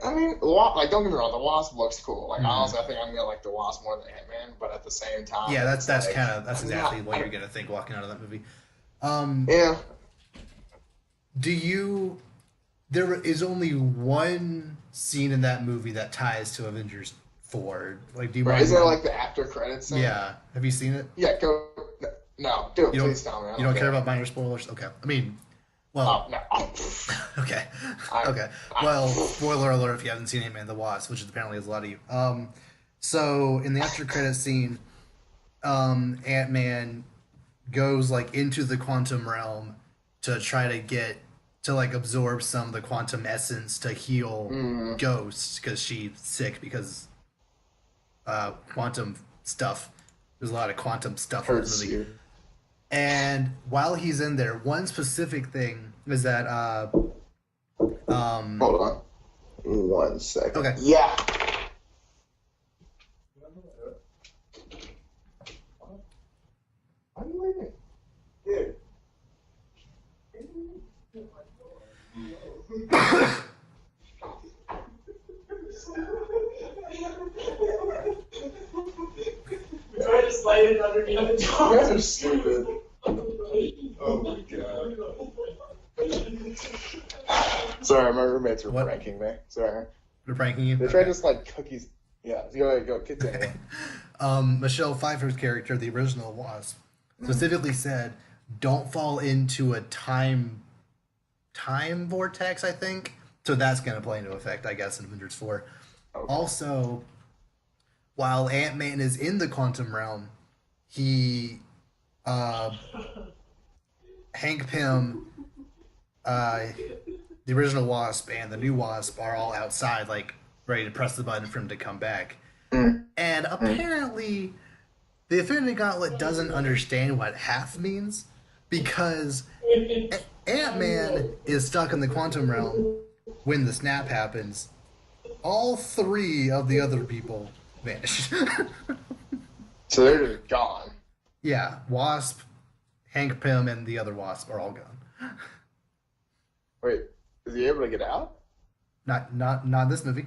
I mean, don't get me wrong, the Wasp looks cool. Honestly, I think I'm gonna like the Wasp more than Ant-Man, but at the same time, yeah, that's exactly what you're gonna think walking out of that movie. Yeah. There is only one scene in that movie that ties to Avengers 4. Do you? Right, isn't there the after credits scene? Yeah. Have you seen it? Yeah. Go. No, dude, please tell me. You don't care about minor spoilers? Okay. I mean. Well, no. Okay. Okay. Well, spoiler alert if you haven't seen Ant-Man and the Wasp, which apparently is a lot of you. So in the after credits scene, Ant-Man goes into the quantum realm to try to get to absorb some of the quantum essence to heal Ghost because she's sick because quantum stuff. There's a lot of quantum stuff in this movie. And while he's in there, one specific thing is that hold on 1 second. Okay. Yeah. Why are you leaving? Dude. Try to slide it underneath the door. You guys are stupid. Oh my god. Sorry, my roommates were What? pranking me. Sorry. They're pranking you? They tried just like cookies. Yeah, go continue. Michelle Pfeiffer's character, the original Wasp, specifically said, "Don't fall into a time vortex." I think so. That's going to play into effect, I guess, in Avengers 4. Okay. Also, while Ant-Man is in the quantum realm, he, Hank Pym, the original Wasp and the new Wasp are all outside, like ready to press the button for him to come back. And apparently, the Infinity Gauntlet doesn't understand what half means because Ant-Man is stuck in the quantum realm when the snap happens. All three of the other people vanish. So they're just gone. Yeah, Wasp, Hank Pym, and the other Wasp are all gone. Wait, is he able to get out? Not in this movie.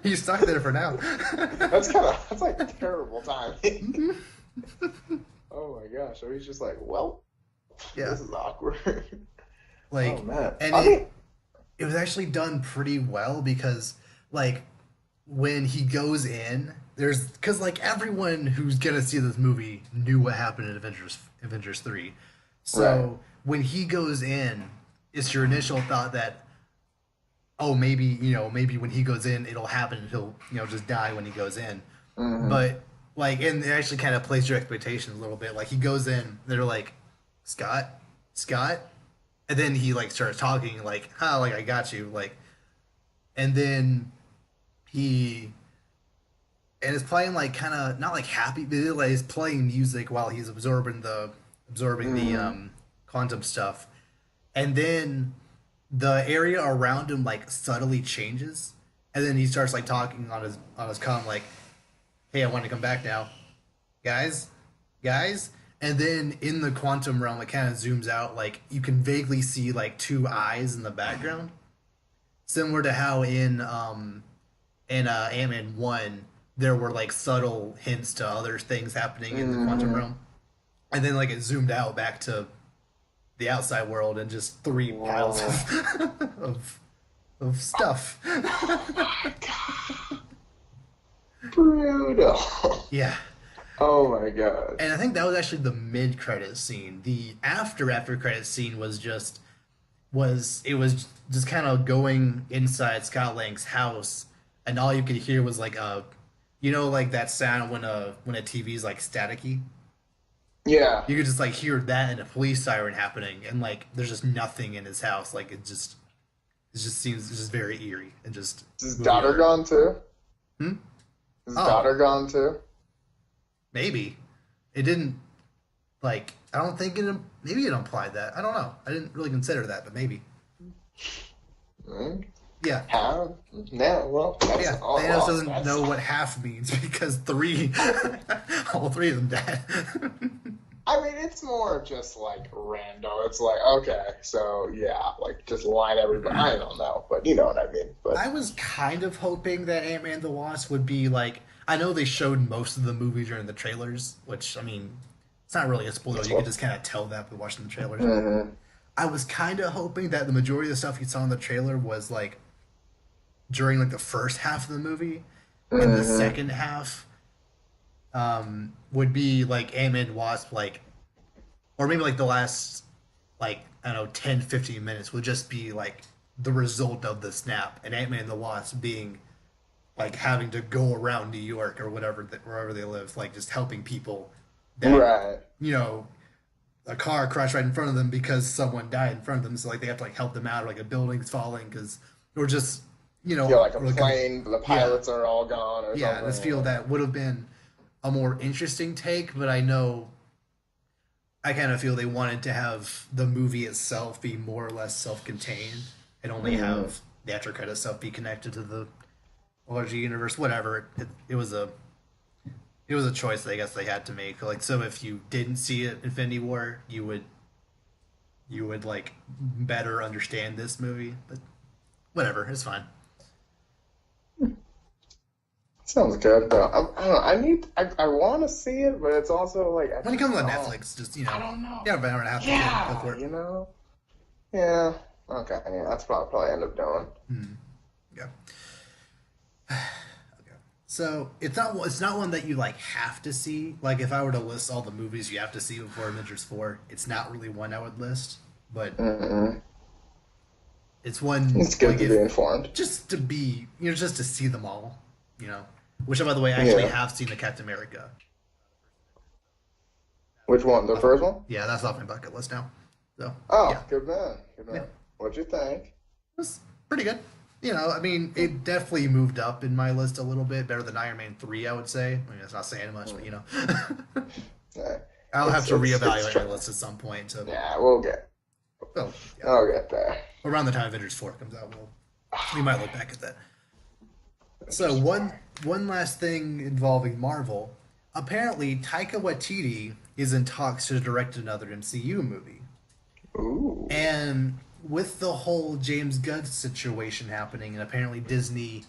He's stuck there for now. That's like terrible timing. Oh my gosh! So he's just like, well, Yeah. this is awkward. Like, oh man, and it was actually done pretty well because, like, when he goes in, because like everyone who's gonna see this movie knew what happened in Avengers 3, so Right. when he goes in, it's your initial thought that, oh, maybe when he goes in, it'll happen and he'll just die when he goes in. Mhm. But like, and it actually kind of plays your expectations a little bit. Like he goes in, they're like, Scott, and then he like starts talking like, like I got you, like, and then and it's playing like kind of not like happy, but like he's playing music while he's absorbing the quantum stuff, and then the area around him like subtly changes, and then he starts like talking on his comm like, hey, I want to come back now, guys, and then in the quantum realm it kind of zooms out, like you can vaguely see like two eyes in the background, similar to how in Ant-Man 1 there were like subtle hints to other things happening in the quantum realm, and then like it zoomed out back to the outside world and just three piles of stuff. Brutal. Yeah. Oh my god. And I think that was actually the mid-credit scene. The after credit scene was just kind of going inside Scott Lang's house, and all you could hear was like like that sound when a TV's like staticky. Yeah. You could just like hear that and a police siren happening, and like there's just nothing in his house. Like it just seems just very eerie and just. Is his daughter gone too? Hmm? Is his daughter gone too? Maybe. It didn't, like, I don't think maybe it implied that. I don't know. I didn't really consider that, but maybe. Yeah. How? No, well, that's Yeah, Thanos doesn't know what half means because all three of them died. I mean, it's more just like random. It's like, okay, so yeah, like just line everybody. I don't know, but you know what I mean. But I was kind of hoping that Ant-Man and the Wasp would be like, I know they showed most of the movie during the trailers, which, I mean, it's not really a spoiler. You can just kind of tell that by watching the trailers. Mm-hmm. I was kind of hoping that the majority of the stuff you saw in the trailer was like during like the first half of the movie, and the second half would be like Ant-Man and Wasp, like, or maybe like the last, like, I don't know, 10, 15 minutes would just be like the result of the snap, and Ant-Man and the Wasp being like having to go around New York or wherever they live, like just helping people that, right. A car crashed right in front of them because someone died in front of them, so like they have to like help them out, or like a building's falling or just like a plane, the pilots are all gone or something. Yeah, I just feel that would have been a more interesting take, but I kind of feel they wanted to have the movie itself be more or less self-contained and only have the after credit stuff be connected to the larger universe. Whatever, it was a choice that I guess they had to make. Like, so if you didn't see it, Infinity War, you would like better understand this movie. But whatever, it's fine. Sounds good though. I don't know. I want to see it, but it's also like when it comes on Netflix, just I don't know. Yeah, but I don't have to go for it. Yeah. Okay, yeah, that's what I'll probably end up doing. Yeah. Okay. So it's not one that you like have to see. Like if I were to list all the movies you have to see before Avengers 4, it's not really one I would list. But it's one It's good like to if be informed. just to be just to see them all, you know. Which by the way, I actually Yeah. have seen the Captain America. Which one? The first one? Yeah, that's off my bucket list now. So yeah, Oh, good man. Good man. Yeah. What'd you think? it was pretty good. You know, I mean, it definitely moved up in my list a little bit, better than Iron Man 3, I would say. I mean, it's not saying much, but you know. Yeah. I'll have to It's reevaluate my list at some point. To, Yeah, we'll get. well, yeah. I'll get there. Around the time Avengers 4 comes out, we might look back at that. So one last thing involving Marvel. Apparently, Taika Waititi is in talks to direct another MCU movie. Ooh. And with the whole James Gunn situation happening, and apparently Disney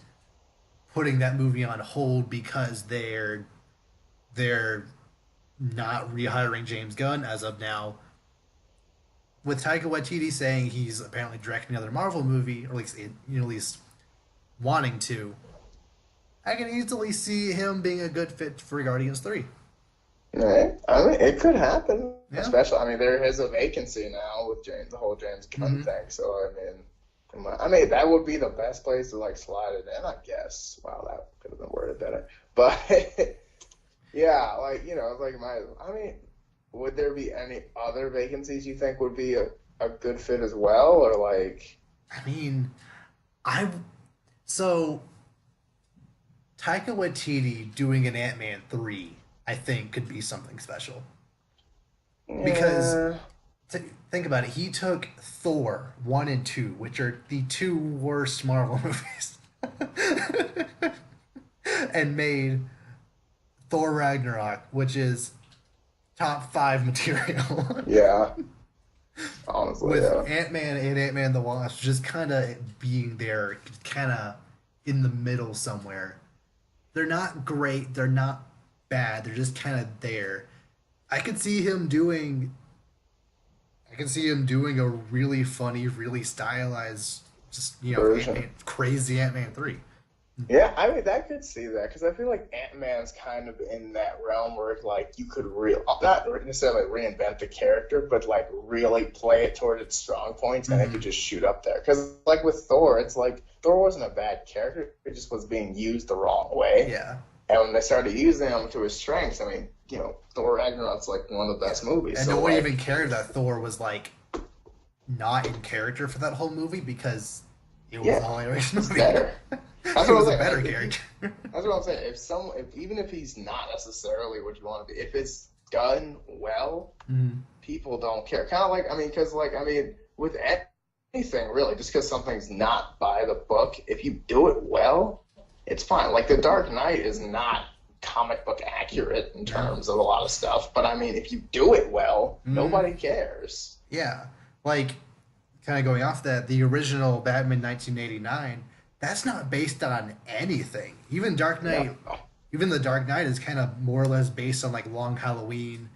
putting that movie on hold because they're not rehiring James Gunn as of now. With Taika Waititi saying he's apparently directing another Marvel movie, or at least wanting to, I can easily see him being a good fit for Guardians 3. Right. I mean, it could happen. Yeah. Especially, I mean, there is a vacancy now with the whole James Gunn thing. So, I mean, that would be the best place to like slide it in, I guess. Wow, that could have been worded better. But yeah, like I mean, would there be any other vacancies you think would be a good fit as well, or like? I mean, so Taika Waititi doing an Ant-Man 3, I think, could be something special. Because think about it, he took Thor 1 and 2, which are the two worst Marvel movies, and made Thor Ragnarok, which is top 5 material. Yeah. Honestly, With yeah. Ant-Man and Ant-Man the Wasp just kind of being there, kind of in the middle somewhere. They're not great, they're not bad, they're just kind of there. I could see him doing a really funny, really stylized, just Version. crazy Ant-Man 3. Yeah, I mean, I could see that because I feel like Ant-Man's kind of in that realm where it's like you could not necessarily reinvent the character, but like really play it toward its strong points, and it could just shoot up there. Because like with Thor, it's like Thor wasn't a bad character; it just was being used the wrong way. Yeah. And when they started using him to his strengths, I mean, Thor Ragnarok's like one of the best movies. And so no one like, even cared that Thor was like not in character for that whole movie because it was the hilarious movie. better. That's It what was I'm a saying. better Like, character. That's what I'm saying. Even if he's not necessarily what you want to be, if it's done well, people don't care. Kind of like, because with anything really, just because something's not by the book, if you do it well, it's fine. Like The Dark Knight is not comic book accurate in terms of a lot of stuff, but I mean, if you do it well, nobody cares. Yeah. Like, kind of going off that, the original Batman 1989, that's not based on anything. Even Dark Knight, even the Dark Knight is kind of more or less based on like Long Halloween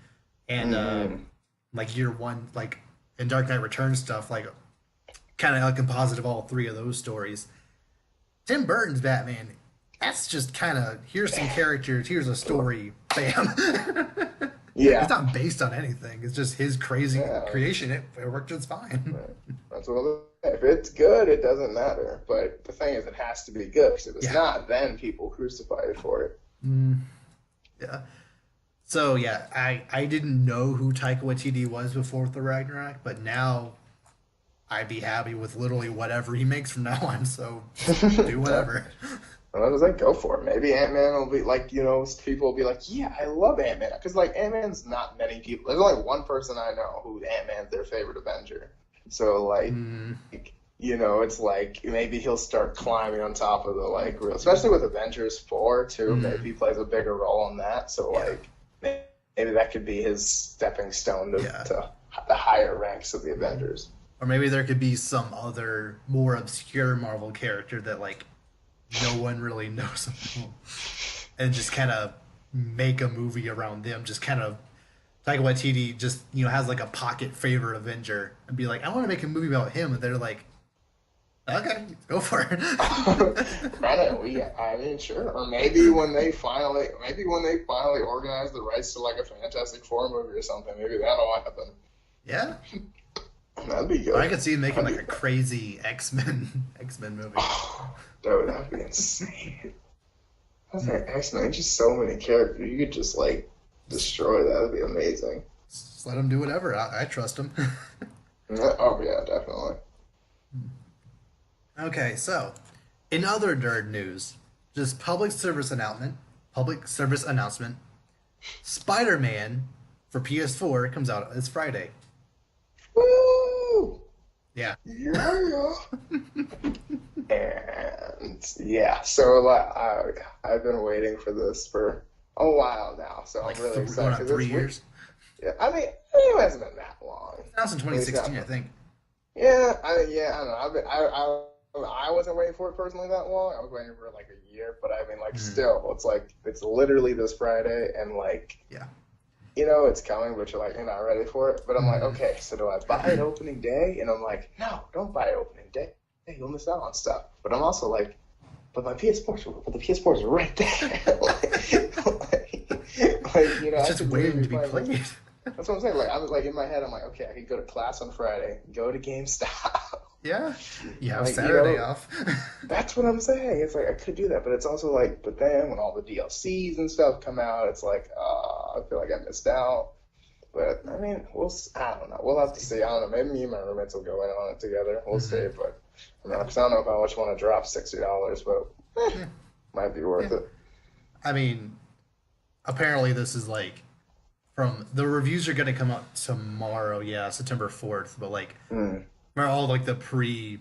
and like Year One, like and Dark Knight Returns stuff, like kind of a composite of all three of those stories. Tim Burton's Batman, that's just kind of here's some characters, here's a story, bam. Yeah. It's not based on anything. It's just his crazy creation. It worked just fine. That's what if it's good, it doesn't matter. But the thing is, it has to be good because if it's not, then people crucify it for it. Yeah. So yeah, I didn't know who Taika Waititi was before the Ragnarok, but now I'd be happy with literally whatever he makes from now on. So do whatever. And I was like, go for it. Maybe Ant-Man will be like, people will be like, yeah, I love Ant-Man. Because, like, Ant-Man's not many people. There's only one person I know who Ant-Man's their favorite Avenger. So, like, it's like maybe he'll start climbing on top of the, like, real. Especially with Avengers 4, too. Maybe he plays a bigger role in that. So, like, maybe that could be his stepping stone to the higher ranks of the Avengers. Or maybe there could be some other more obscure Marvel character that, like, no one really knows about, and just kind of make a movie around them, just kind of Taika Waititi just, has like a pocket favorite Avenger and be like, I want to make a movie about him. And they're like, okay, go for it. I mean, sure. Or maybe when they finally organize the rights to like a Fantastic Four movie or something, maybe that'll happen. Yeah. That'd be good. Or I could see him making like a crazy X-Men movie. Oh, that'd be insane. I was like, X-Men, just so many characters. You could just like destroy that. That'd be amazing. Just let him do whatever. I trust him. Oh yeah, definitely. Okay, so in other nerd news, just public service announcement. Spider-Man for PS4 comes out this Friday. Woo! Yeah. Yeah. And yeah, so I've been waiting for this for a while now, so Like I'm really excited. Going on 3 years. Yeah, I mean, it hasn't been that long. It was in 2016, I think. Yeah, I don't know. I wasn't waiting for it personally that long. I was waiting for like a year, but I mean, like, still, it's like it's literally this Friday, and like, yeah, it's coming, but you're like, you're not ready for it. But I'm like, okay, so do I buy it opening day? And I'm like, no, don't buy it opening day. Hey, you'll miss out on stuff. But I'm also like, but the PS4 is right there. it's just waiting to be played. That's what I'm saying. Like, I was like in my head, I'm like, okay, I could go to class on Friday, go to GameStop. Yeah, you have like, Saturday off. That's what I'm saying. It's like I could do that, but it's also like, but then when all the DLCs and stuff come out, it's like, I feel like I missed out. But I mean, I don't know. We'll have to see. I don't know. Maybe me and my roommates will go in on it together. We'll see. But because I don't know if I much want to drop $60, but might be worth it. I mean, apparently this is like from the reviews are going to come out tomorrow. Yeah, September 4th. But like, all like the pre.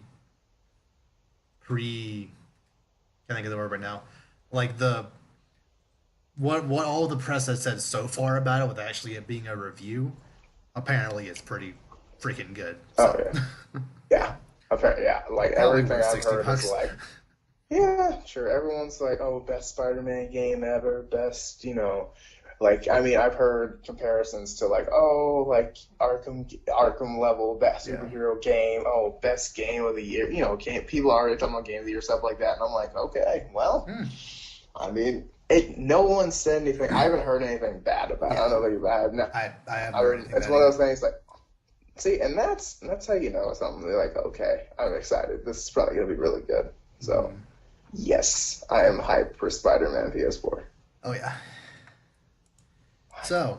I can't think of the word right now. Like the. What all the press has said so far about it, with actually it being a review, apparently it's pretty freaking good. So. Oh yeah, yeah. Like everything I've heard is like, yeah, sure. Everyone's like, oh, best Spider-Man game ever, best, like I mean, I've heard comparisons to like, oh, like Arkham level best superhero game, oh, best game of the year. People are already talking about game of the year stuff like that, and I'm like, okay, well, I mean. No one said anything. I haven't heard anything bad about it. I don't know if I have. I haven't heard anything. It's one of those things like, see, and that's how you know something. They're like, okay, I'm excited. This is probably gonna be really good. So, yes, I am hyped for Spider-Man PS4. Oh yeah. So,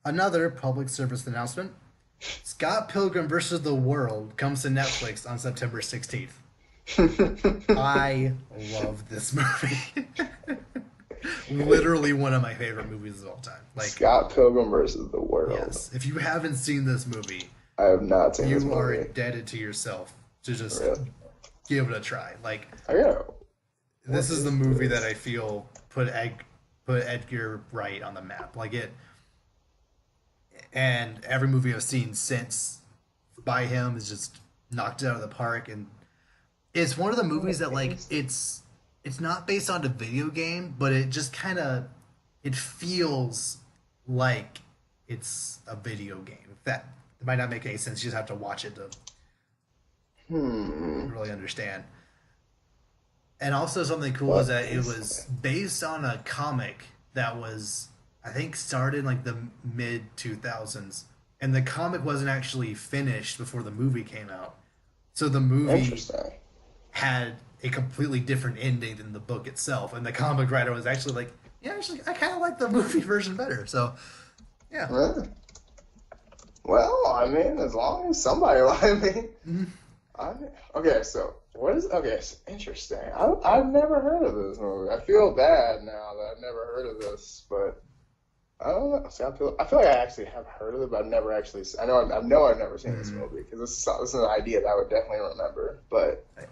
another public service announcement: Scott Pilgrim vs. the World comes to Netflix on September 16th. I love this movie. Literally one of my favorite movies of all time. Like Scott Pilgrim versus the World. Yes. If you haven't seen this movie, I have not seen this movie. You are indebted to yourself to just give it a try. Like this is the movie that I feel put Edgar Wright on the map. Like it, and every movie I've seen since by him is just knocked it out of the park. And it's one of the movies that like it's not based on a video game, but it just kind of it feels like it's a video game. That it might not make any sense. You just have to watch it to really understand. And also something cool is that it was based on a comic that was, I think, started in like the mid 2000s, and the comic wasn't actually finished before the movie came out. So the movie had a completely different ending than the book itself, and the comic writer was actually like, yeah, actually, I kind of like the movie version better. So, yeah. Really? Well, I mean, as long as somebody, okay, so what is? Okay, it's interesting. I've never heard of this movie. I feel bad now that I've never heard of this, but I don't know. See, I feel like I actually have heard of it, but I've never actually. I know I've never seen this movie because this is an idea that I would definitely remember. But yeah,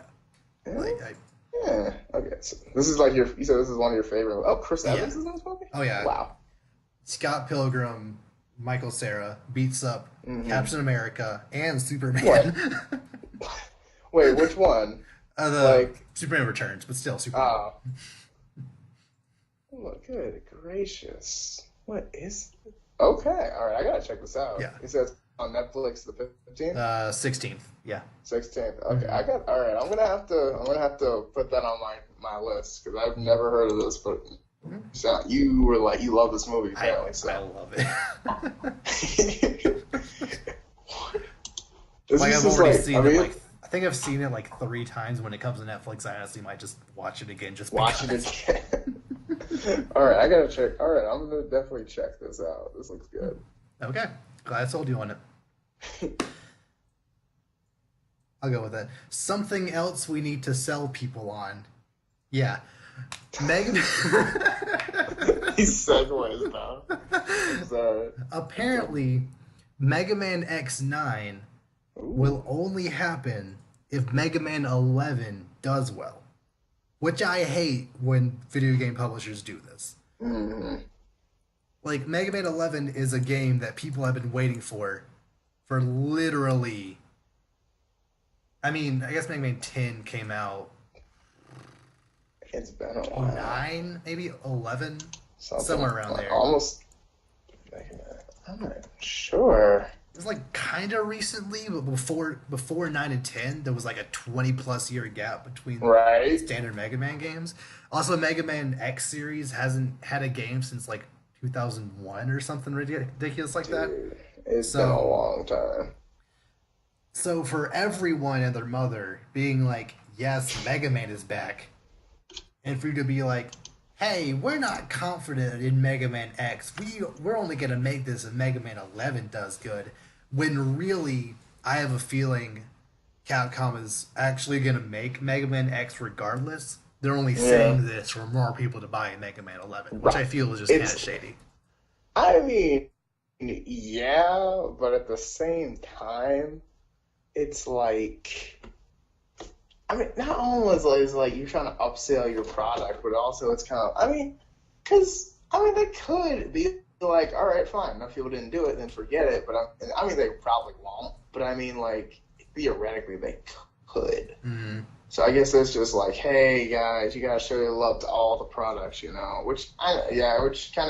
okay. So this is like you said this is one of your favorite. Oh, Chris Evans is in this movie. Oh yeah. Wow. Scott Pilgrim, Michael Cera beats up Captain America and Superman. What? Wait, which one? Superman Returns, but still Superman. Oh, good gracious! What is? Okay, all right, I gotta check this out. Yeah. He says on Netflix the 15th, 16th. Yeah. 16th. Okay, Mhm. all right. I'm gonna have to put that on my list because I've never heard of this. But you were like, you love this movie apparently. I love it. This Like is I've just already like, seen I it. mean, Like I think I've seen it like 3 times. When it comes to Netflix, I honestly might just watch it again just watch because. it again. All right, I gotta check. All right, I'm gonna definitely check this out. This looks good. Okay, glad I sold you on it. I'll go with it. Something else we need to sell people on. Yeah. Mega These segues, now. I'm sorry. Apparently, Mega Man X9 will only happen if Mega Man 11 does well. Which I hate when video game publishers do this. Mm-hmm. Like, Mega Man 11 is a game that people have been waiting for literally... I mean, I guess Mega Man 10 came out... It's been a while. 9, maybe 11? Something Somewhere around like there. Almost. I'm not sure. It was like kind of recently, but before 9 and 10, there was like a 20+ year gap between Right. standard Mega Man games. Also, Mega Man X series hasn't had a game since like 2001 or something ridiculous like that. Dude, it's been a long time. So for everyone and their mother being like, yes, Mega Man is back, and for you to be like, hey, we're not confident in Mega Man X. We're only going to make this if Mega Man 11 does good. When really, I have a feeling Capcom is actually going to make Mega Man X regardless. They're only saying this for more people to buy Mega Man 11, which I feel is just kind of shady. I mean, yeah, but at the same time, it's like... I mean, not only is like you're trying to upsell your product, but also it's kind of, I mean, because, I mean, they could be like, all right, fine, enough people didn't do it, then forget it, but I mean, they probably won't, but I mean, like, theoretically, they could. Mm-hmm. So I guess it's just like, hey, guys, you gotta show your love to all the products, you know, which kind of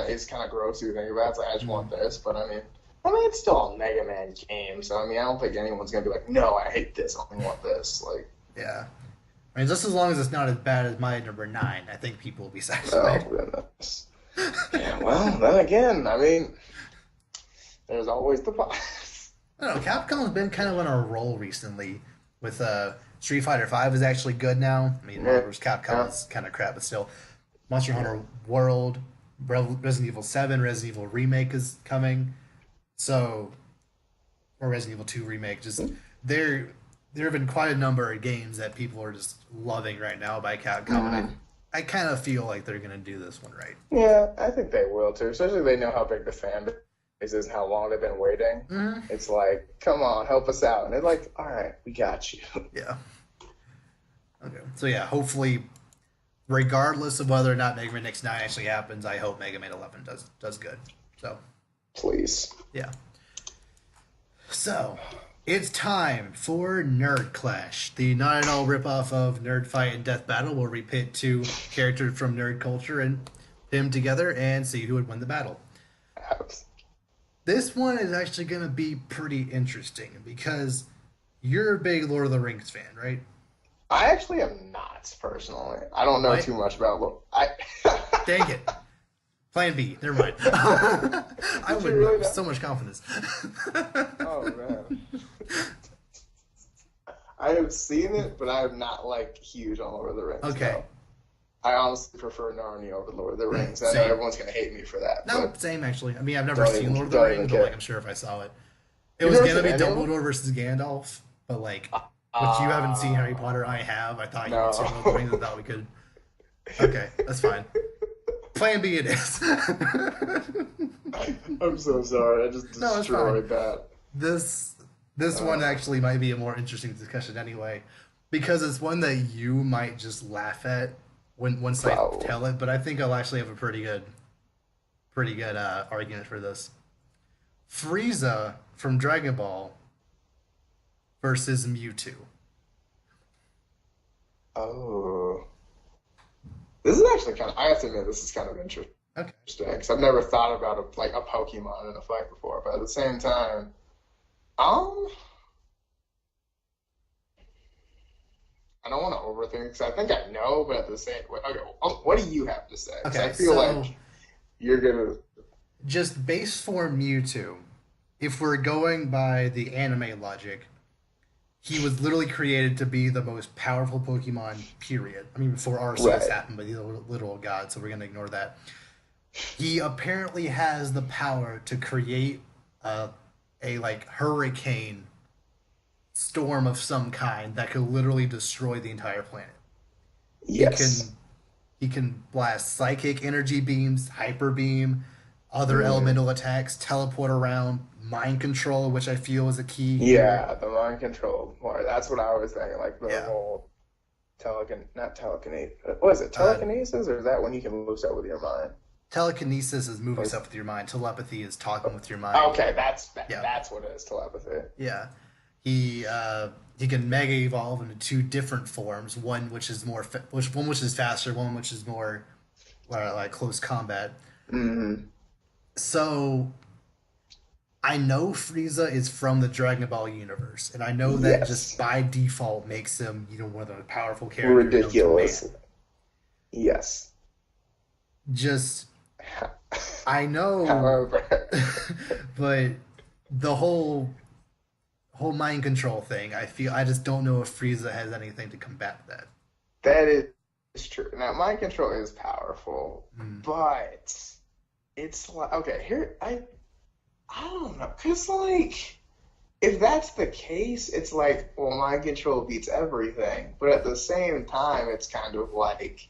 is kind of gross to think about. It's like, I just want this, but I mean, it's still a Mega Man game, so I mean, I don't think anyone's gonna be like, no, I hate this, I only want this, like. Yeah. I mean, just as long as it's not as bad as my number 9, I think people will be satisfied. Oh, goodness. Yeah, well, then again, I mean, there's always the pause. I don't know, Capcom's been kind of on a roll recently with Street Fighter V is actually good now. I mean, Capcom is kind of crap, but still. Monster Hunter World, Resident Evil 7, Resident Evil Remake is coming. So, or Resident Evil 2 Remake, just, there have been quite a number of games that people are just loving right now by Capcom, and I kind of feel like they're going to do this one right. Yeah, I think they will too, especially if they know how big the fan base is and how long they've been waiting. Mm-hmm. It's like, come on, help us out. And they're like, all right, we got you. Yeah. Okay. So yeah, hopefully, regardless of whether or not Mega Man X9 actually happens, I hope Mega Man 11 does good. So. Please. Yeah. So. It's time for Nerd Clash, the not at all ripoff of Nerd Fight and Death Battle, where we pit 2 characters from nerd culture and pit them together and see who would win the battle. This one is actually going to be pretty interesting because you're a big Lord of the Rings fan, right? I actually am not, personally. I don't know too much about Lord. Dang it. Plan B. Never mind. I would really have so much confidence. Oh, man. I have seen it, but I am not, like, huge on Lord of the Rings. Okay. So I honestly prefer Narnia over Lord of the Rings. I know everyone's going to hate me for that. No, same, actually. I mean, I've never seen Lord of the Rings, but, like, I'm sure if I saw it. It was going to be Dumbledore versus Gandalf, but, like, which you haven't seen Harry Potter, I have. I thought you would see Lord of the Rings, I thought we could. Okay, that's fine. Plan B it is. I'm so sorry. I just destroyed that. This one actually might be a more interesting discussion anyway, because it's one that you might just laugh at once I tell it, but I think I'll actually have a pretty good argument for this. Frieza from Dragon Ball versus Mewtwo. Oh. This is actually I have to admit, this is kind of interesting. Okay. Because I've never thought about a Pokemon in a fight before. But at the same time, um, I don't want to overthink because I think I know, but at the same, okay, what do you have to say? Because I Okay, feel so like you're gonna. just base form Mewtwo. If we're going by the anime logic, he was literally created to be the most powerful Pokemon. Period. I mean, before Arceus Right. happened, but he's a literal god, so we're gonna ignore that. He apparently has the power to create a like hurricane storm of some kind that could literally destroy the entire planet. He Yes. can he can blast psychic energy beams, hyper beam, other Mm. elemental attacks, teleport around, mind control, which I feel is a key here. Yeah, the mind control more. That's what I was thinking. Like the Yeah. whole not telekinesis. What is it? Uh, Telekinesis, or is that when you can move stuff with your mind? Telekinesis is moving Or stuff with your mind. Telepathy is talking with your mind. okay, Yeah, that's what it is. Telepathy. yeah. He can mega evolve into two different forms. One which is one which is faster. One which is more like close combat. Mm-hmm. So I know Frieza is from the Dragon Ball universe, and I know that just Yes. by default makes him one of the most powerful characters known to Ridiculous. man. Yes. Just I know, However, but the whole mind control thing, I just don't know if Frieza has anything to combat that. that is true. Now, mind control is powerful, Mm. but it's like okay, here I don't know, cause like if that's the case, it's like well, mind control beats everything, but at the same time, it's kind of like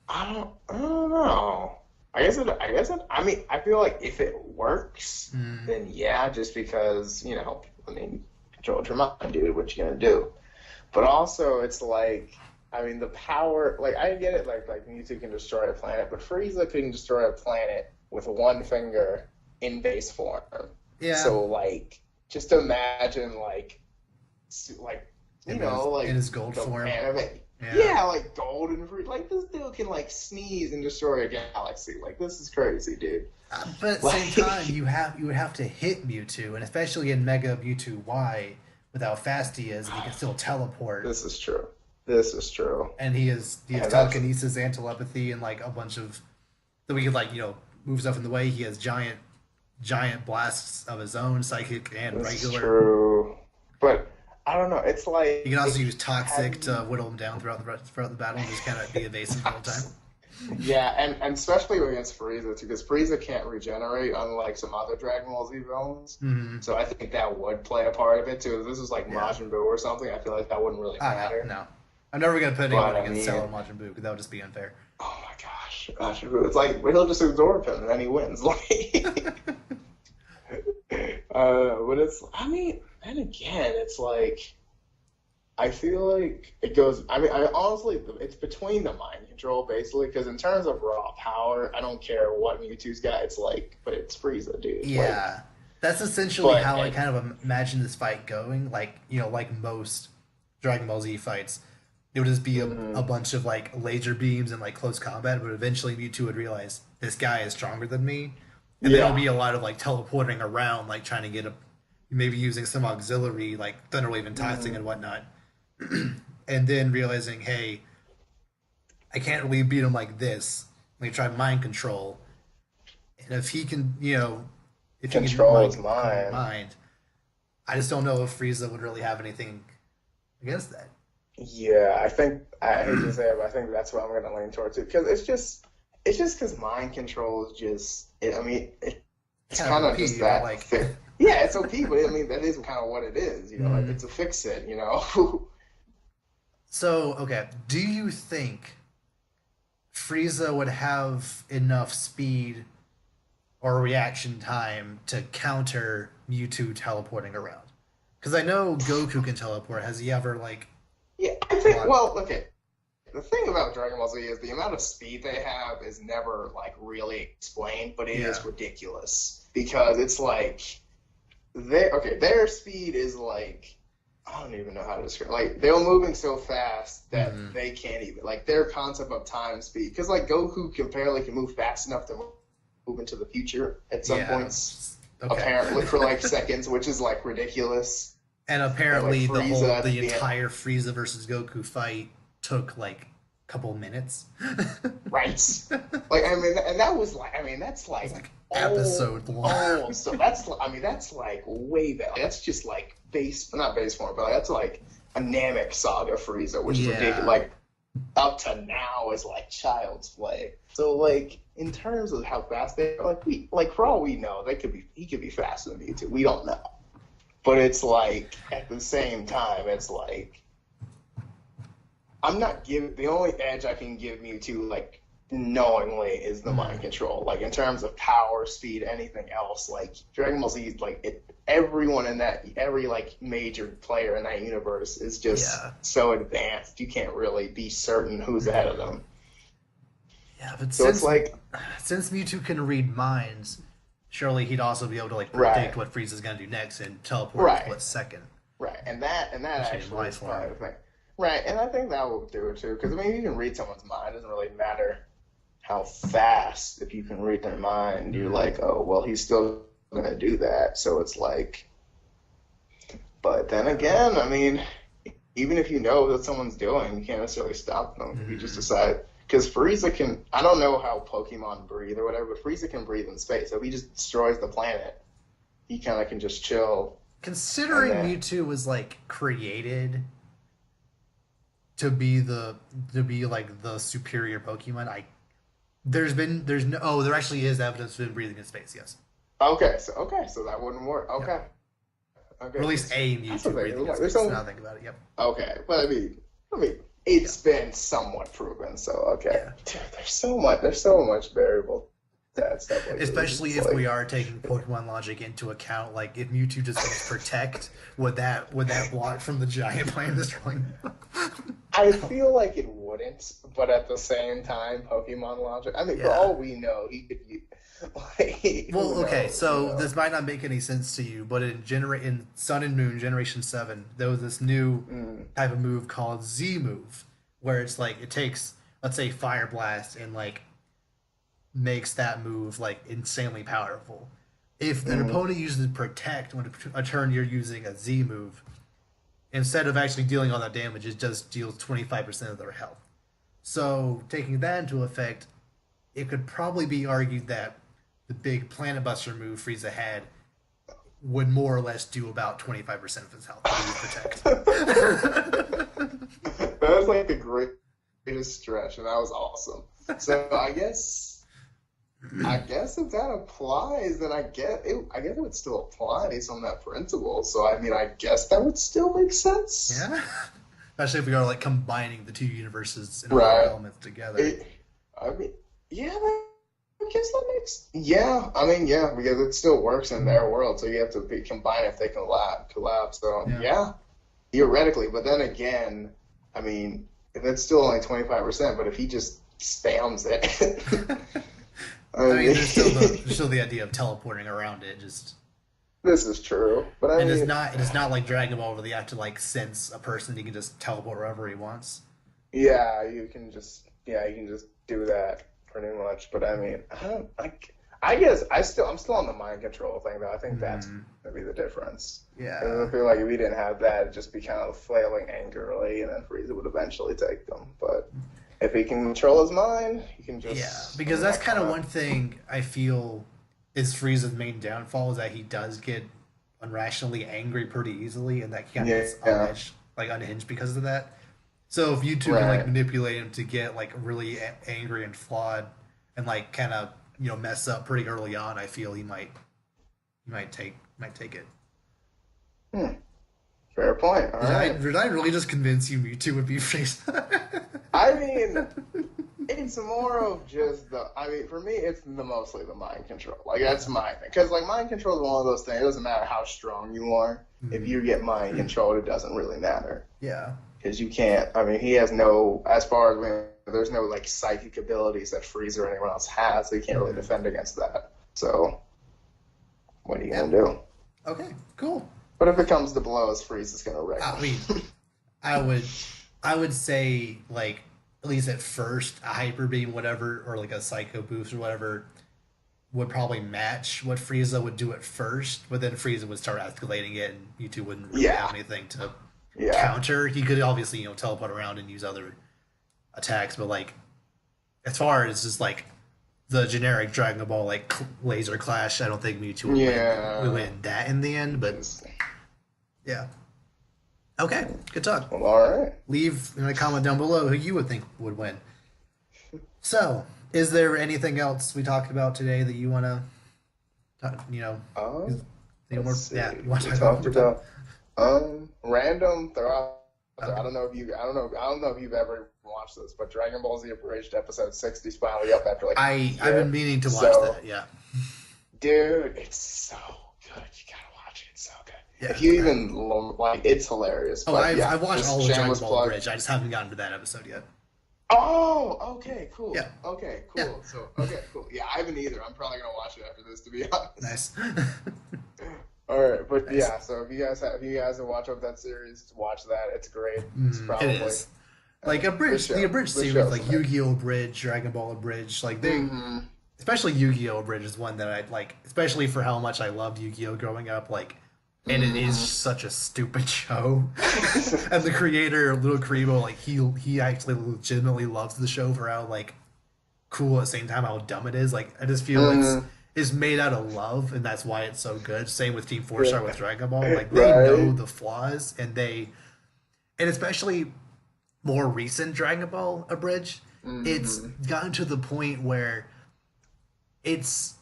I don't know. I mean, I feel like if it works, Mm. then yeah, just because, I mean, control your mind, dude, what you gonna do? But also, it's like, I mean, the power, like, I get it, like Mewtwo can destroy a planet, but Frieza can destroy a planet with one finger in base form. Yeah, So, like, just imagine, like, in his gold the form. anime. Yeah. Yeah, like golden fruit. Like this dude can like sneeze and destroy a galaxy. Like this is crazy, dude. But at the same Like time, you would have to hit Mewtwo, and especially in Mega Mewtwo Y, with how fast he is, and he can still teleport, this is true. This is true. and he has And that's telekinesis and telepathy, and like a bunch of so he can move stuff in the way. He has giant blasts of his own, psychic and this is regular. true. But I don't know. It's like You can also use toxic have to you- whittle him down throughout the battle and just kind of be evasive the whole time. yeah, and especially against Frieza too, because Frieza can't regenerate unlike some other Dragon Ball Z villains. Mm-hmm. So I think that would play a part of it too. If this is like Yeah. Majin Buu or something, I feel like that wouldn't really matter. No, I'm never gonna put anyone But, I against mean- Cell or Majin Buu because that would just be unfair. Oh my gosh, Majin Buu. It's like he'll just absorb him and then he wins. Like, but it's. I mean, and again, it's like. I feel like it goes. I mean, I honestly, it's between the mind control basically, because in terms of raw power, I don't care what Mewtwo's got. It's like, but it's Frieza, dude. Yeah, that's essentially but- how I kind of imagine this fight going. Like like most Dragon Ball Z fights, it would just be a bunch of like laser beams and like close combat. But eventually, Mewtwo would realize this guy is stronger than me, and Yeah. there'll be a lot of like teleporting around, like trying to get maybe using some auxiliary like Thunderwave and tossing and whatnot. And then realizing, hey, I can't really beat him like this. Let me try mind control. And if he can, if he Control can his mind. I just don't know if Frieza would really have anything against that. Yeah, I think I hate to say it, but I think that's what I'm gonna lean towards too, because it's just because mind control is just. It's kind of OP, just that. like Yeah, it's OP, but I mean that is kind of what it is. Like Mhm. it's a fix it. So, okay, do you think Frieza would have enough speed or reaction time to counter Mewtwo teleporting around? Because I know Goku can teleport. Has he ever Yeah, I think. Well, okay. The thing about Dragon Ball Z is the amount of speed they have is never really explained, but it is Yeah. ridiculous because it's like their speed is like I don't even know how to describe. Like they're moving so fast that they can't even like their concept of time speed. Because like Goku can move fast enough to move into the future at some points, apparently for like seconds, which is like ridiculous. And apparently and, like, the entire Frieza versus Goku fight took like a couple minutes. Right. Like I mean, and that was like that's like episode long. Oh, so that's like way better. That's just like not base form, but that's like a Namek Saga Frieza, which is ridiculous. Like up to now is like child's play. So like in terms of how fast they are, like for all we know, he could be faster than Mewtwo. We don't know. But it's like at the same time, it's like the only edge I can give Mewtwo like knowingly is the mind control. Like in terms of power, speed, anything else, like Dragon Ball Z, like everyone in that, every like major player in that universe is just so advanced. You can't really be certain who's ahead of them. Yeah, but so it's like since Mewtwo can read minds, surely he'd also be able to like predict what Frieza's gonna do next and teleport in a split second. Right, and that actually is part of the thing. Right, and I think that will do it too. Because I mean, you can read someone's mind. It doesn't really matter how fast. If you can read their mind, you're like, oh well, he's still gonna do that. So it's like, but then again, I mean, even if you know what someone's doing, you can't necessarily stop them. You just decide. Because Frieza can, I don't know how Pokemon breathe or whatever, but Frieza can breathe in space. So if he just destroys the planet, he kind of can just chill. Considering Mewtwo was like created to be like the superior Pokemon, there actually is evidence of him breathing in space. Yes. Okay, so that wouldn't work. Okay. Yep. Okay. Or at least a Mewtwo breathing in space. Now think about it. Yep. Okay, but I mean. It's been somewhat proven, so okay. Yeah. Dude, there's so much variable that stuff. Like especially if we are taking Pokemon logic into account, like if Mewtwo just goes protect, would that block from the giant plant destroying? I feel like it wouldn't, but at the same time, Pokemon logic. I mean, for all we know, he could use. Well, okay, so this might not make any sense to you, but in Sun and Moon Generation 7, there was this new type of move called Z move, where it's like it takes, let's say, Fire Blast and like makes that move like insanely powerful. If an opponent uses Protect when a turn you're using a Z move, instead of actually dealing all that damage, it just deals 25% of their health. So taking that into effect, it could probably be argued that the big Planet Buster move Frieza had would more or less do about 25% of his health. Protect. That was like the greatest stretch, and that was awesome. So I guess if that applies, then I guess it would still apply based on that principle. So I mean, I guess that would still make sense. Yeah, especially if we are like combining the two universes and all their elements together. I guess that makes because it still works in their world, so you have to combine if they can collab. So theoretically, but then again, I mean, if it's still only 25%, but if he just spams it, I mean, there's still the idea of teleporting around it. Just this is true, but it's not like Dragon Ball where they have to like sense a person. He can just teleport wherever he wants. Yeah, you can just do that. Pretty much, but I mean, I guess I'm still on the mind control thing though. I think that's gonna be the difference. Yeah, I feel like if we didn't have that, it'd just be kind of flailing angrily, and then Frieza would eventually take them. But if he can control his mind, he can just because that's kind of one thing I feel is Frieza's main downfall is that he does get irrationally angry pretty easily, and that he kind of gets unhinged because of that. So if you two can like manipulate him to get like really angry and flawed and like kind of mess up pretty early on, I feel he might take it. Fair point. All right. Did I really just convince you Mewtwo would be Frieza? I mean, it's more of just for me, it's mostly the mind control. Like that's my thing, because like mind control is one of those things. It doesn't matter how strong you are. If you get mind controlled, it doesn't really matter. Yeah. Because you can't. I mean, he has no. As far as there's no like psychic abilities that Frieza or anyone else has, so you can't really defend against that. So, what are you gonna do? Okay, cool. But if it comes to blows, Freeze is gonna wreck. I mean, I would say like at least at first a Hyper Beam, whatever, or like a Psycho Boost or whatever, would probably match what Frieza would do at first, but then Frieza would start escalating it, and you two wouldn't really have anything to counter. He could obviously, teleport around and use other attacks, but like as far as just like the generic Dragon Ball like laser clash, I don't think Mewtwo would win that in the end. But yeah, okay, good talk. Well, all right. Leave in a comment down below who you would think would win. So, is there anything else we talked about today that you want to, We talked about random throw out. I don't know if you've ever watched this, but Dragon Ball Z Abridged episode 60 is finally up after like I've been meaning to watch that. Yeah, dude, it's so good. You gotta watch it. It's so good. Yeah, if you even like, it's hilarious. Oh, I've watched all of Dragon Ball Abridged. I just haven't gotten to that episode yet. Oh, okay, cool. Yeah. Okay, cool. Yeah. So, okay, cool. Yeah, I haven't either. I'm probably gonna watch it after this, to be honest. Nice. All right, but nice. yeah. So if you guys have watched up that series, watch that. It's great. It's probably it is. Like the Abridged series, like Yu-Gi-Oh! Abridged, Dragon Ball Abridged, like they, especially Yu-Gi-Oh! Abridged is one that I like, especially for how much I loved Yu-Gi-Oh! Growing up, like, and it is such a stupid show. And the creator, Little Karibo, like he actually legitimately loves the show for how like cool at the same time how dumb it is. Like I just feel it's made out of love, and that's why it's so good. Same with Team 4-Star with Dragon Ball. Like they know the flaws, and especially more recent Dragon Ball Abridged, it's gotten to the point where it's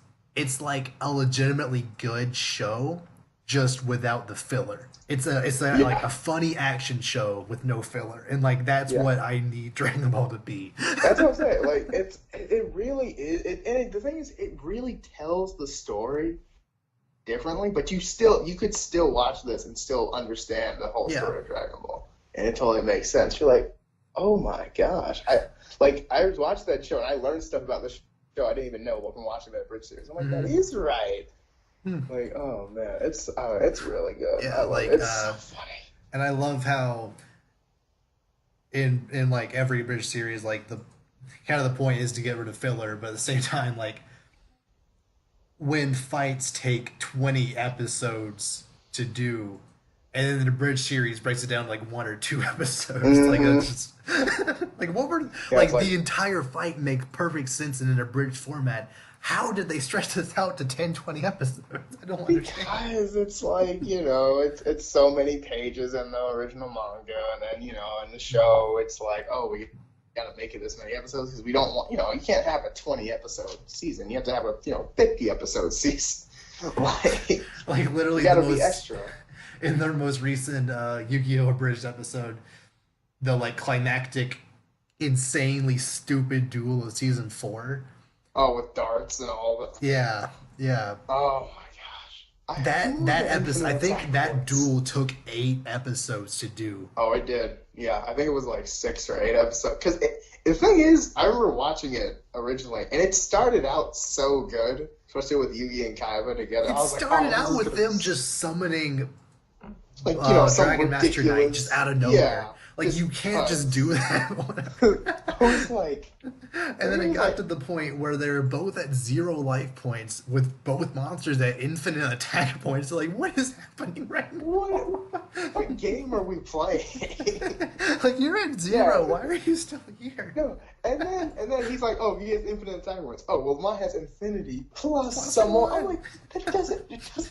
like a legitimately good show, just without the filler. It's like a funny action show with no filler, and like that's what I need Dragon Ball to be. That's what I'm saying. Like it really is. And the thing is, it really tells the story differently. But you could still watch this and still understand the whole story of Dragon Ball, and it totally makes sense. You're like, oh my gosh! I watched that show and I learned stuff about the show I didn't even know from watching that Bridge series. I'm like, that is right. Like, oh man, it's really good. Yeah, it's so funny. And I love how in like every Bridge series, like the kind of the point is to get rid of filler, but at the same time, like when fights take 20 episodes to do, and then the Bridge series breaks it down to like 1 or 2 episodes, like it's just like what were like the entire fight make perfect sense in an abridged format. How did they stretch this out to 10, 20 episodes? I don't understand. Because it's like, it's so many pages in the original manga, and then, in the show, it's like, oh, we gotta make it this many episodes because we don't want, you can't have a 20-episode season. You have to have a, 50-episode season. like literally, you gotta be extra. In their most recent Yu-Gi-Oh! Abridged episode, the like climactic, insanely stupid duel of season 4. Oh, with darts and all that. Yeah. Oh my gosh. That episode, I think that duel took 8 episodes to do. Oh, it did. Yeah, I think it was like 6 or 8 episodes. Because the thing is, I remember watching it originally, and it started out so good, especially with Yugi and Kaiba together. It started out with them just summoning like Dragon Master Knight just out of nowhere. Yeah. Like, you can't just do that. I was like... And then it got to the point where they're both at 0 life points with both monsters at infinite attack points. So, like, what is happening right now? What game are we playing? Like, you're at 0. Why are you still here? No. And then he's like, oh, he has infinite attack points. Oh, well, mine has infinity plus some more. I'm like, that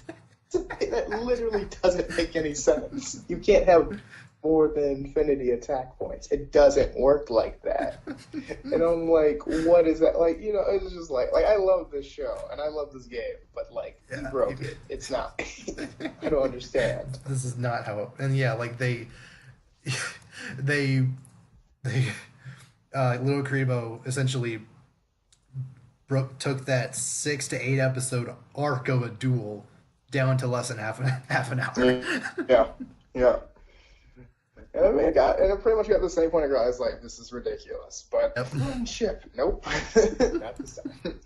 literally doesn't make any sense. You can't have more than infinity attack points. It doesn't work like that. And I'm like, what is that? Like, it's just like I love this show and I love this game, but like, you broke it. It's not. I don't understand. This is not how. And yeah, like they Little Karibo essentially took that 6 to 8 episode arc of a duel down to less than half an hour. Yeah. And I mean, it pretty much got to the same point. I was like, this is ridiculous. But friendship, nope, not this time.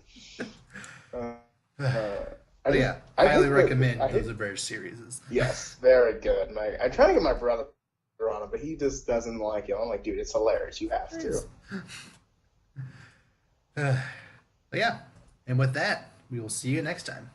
But yeah, I highly think that- recommend I those hate- Avengers series. Yes, very good. And I try to get my brother on it, but he just doesn't like it. I'm like, dude, it's hilarious. You have to. But yeah, and with that, we will see you next time.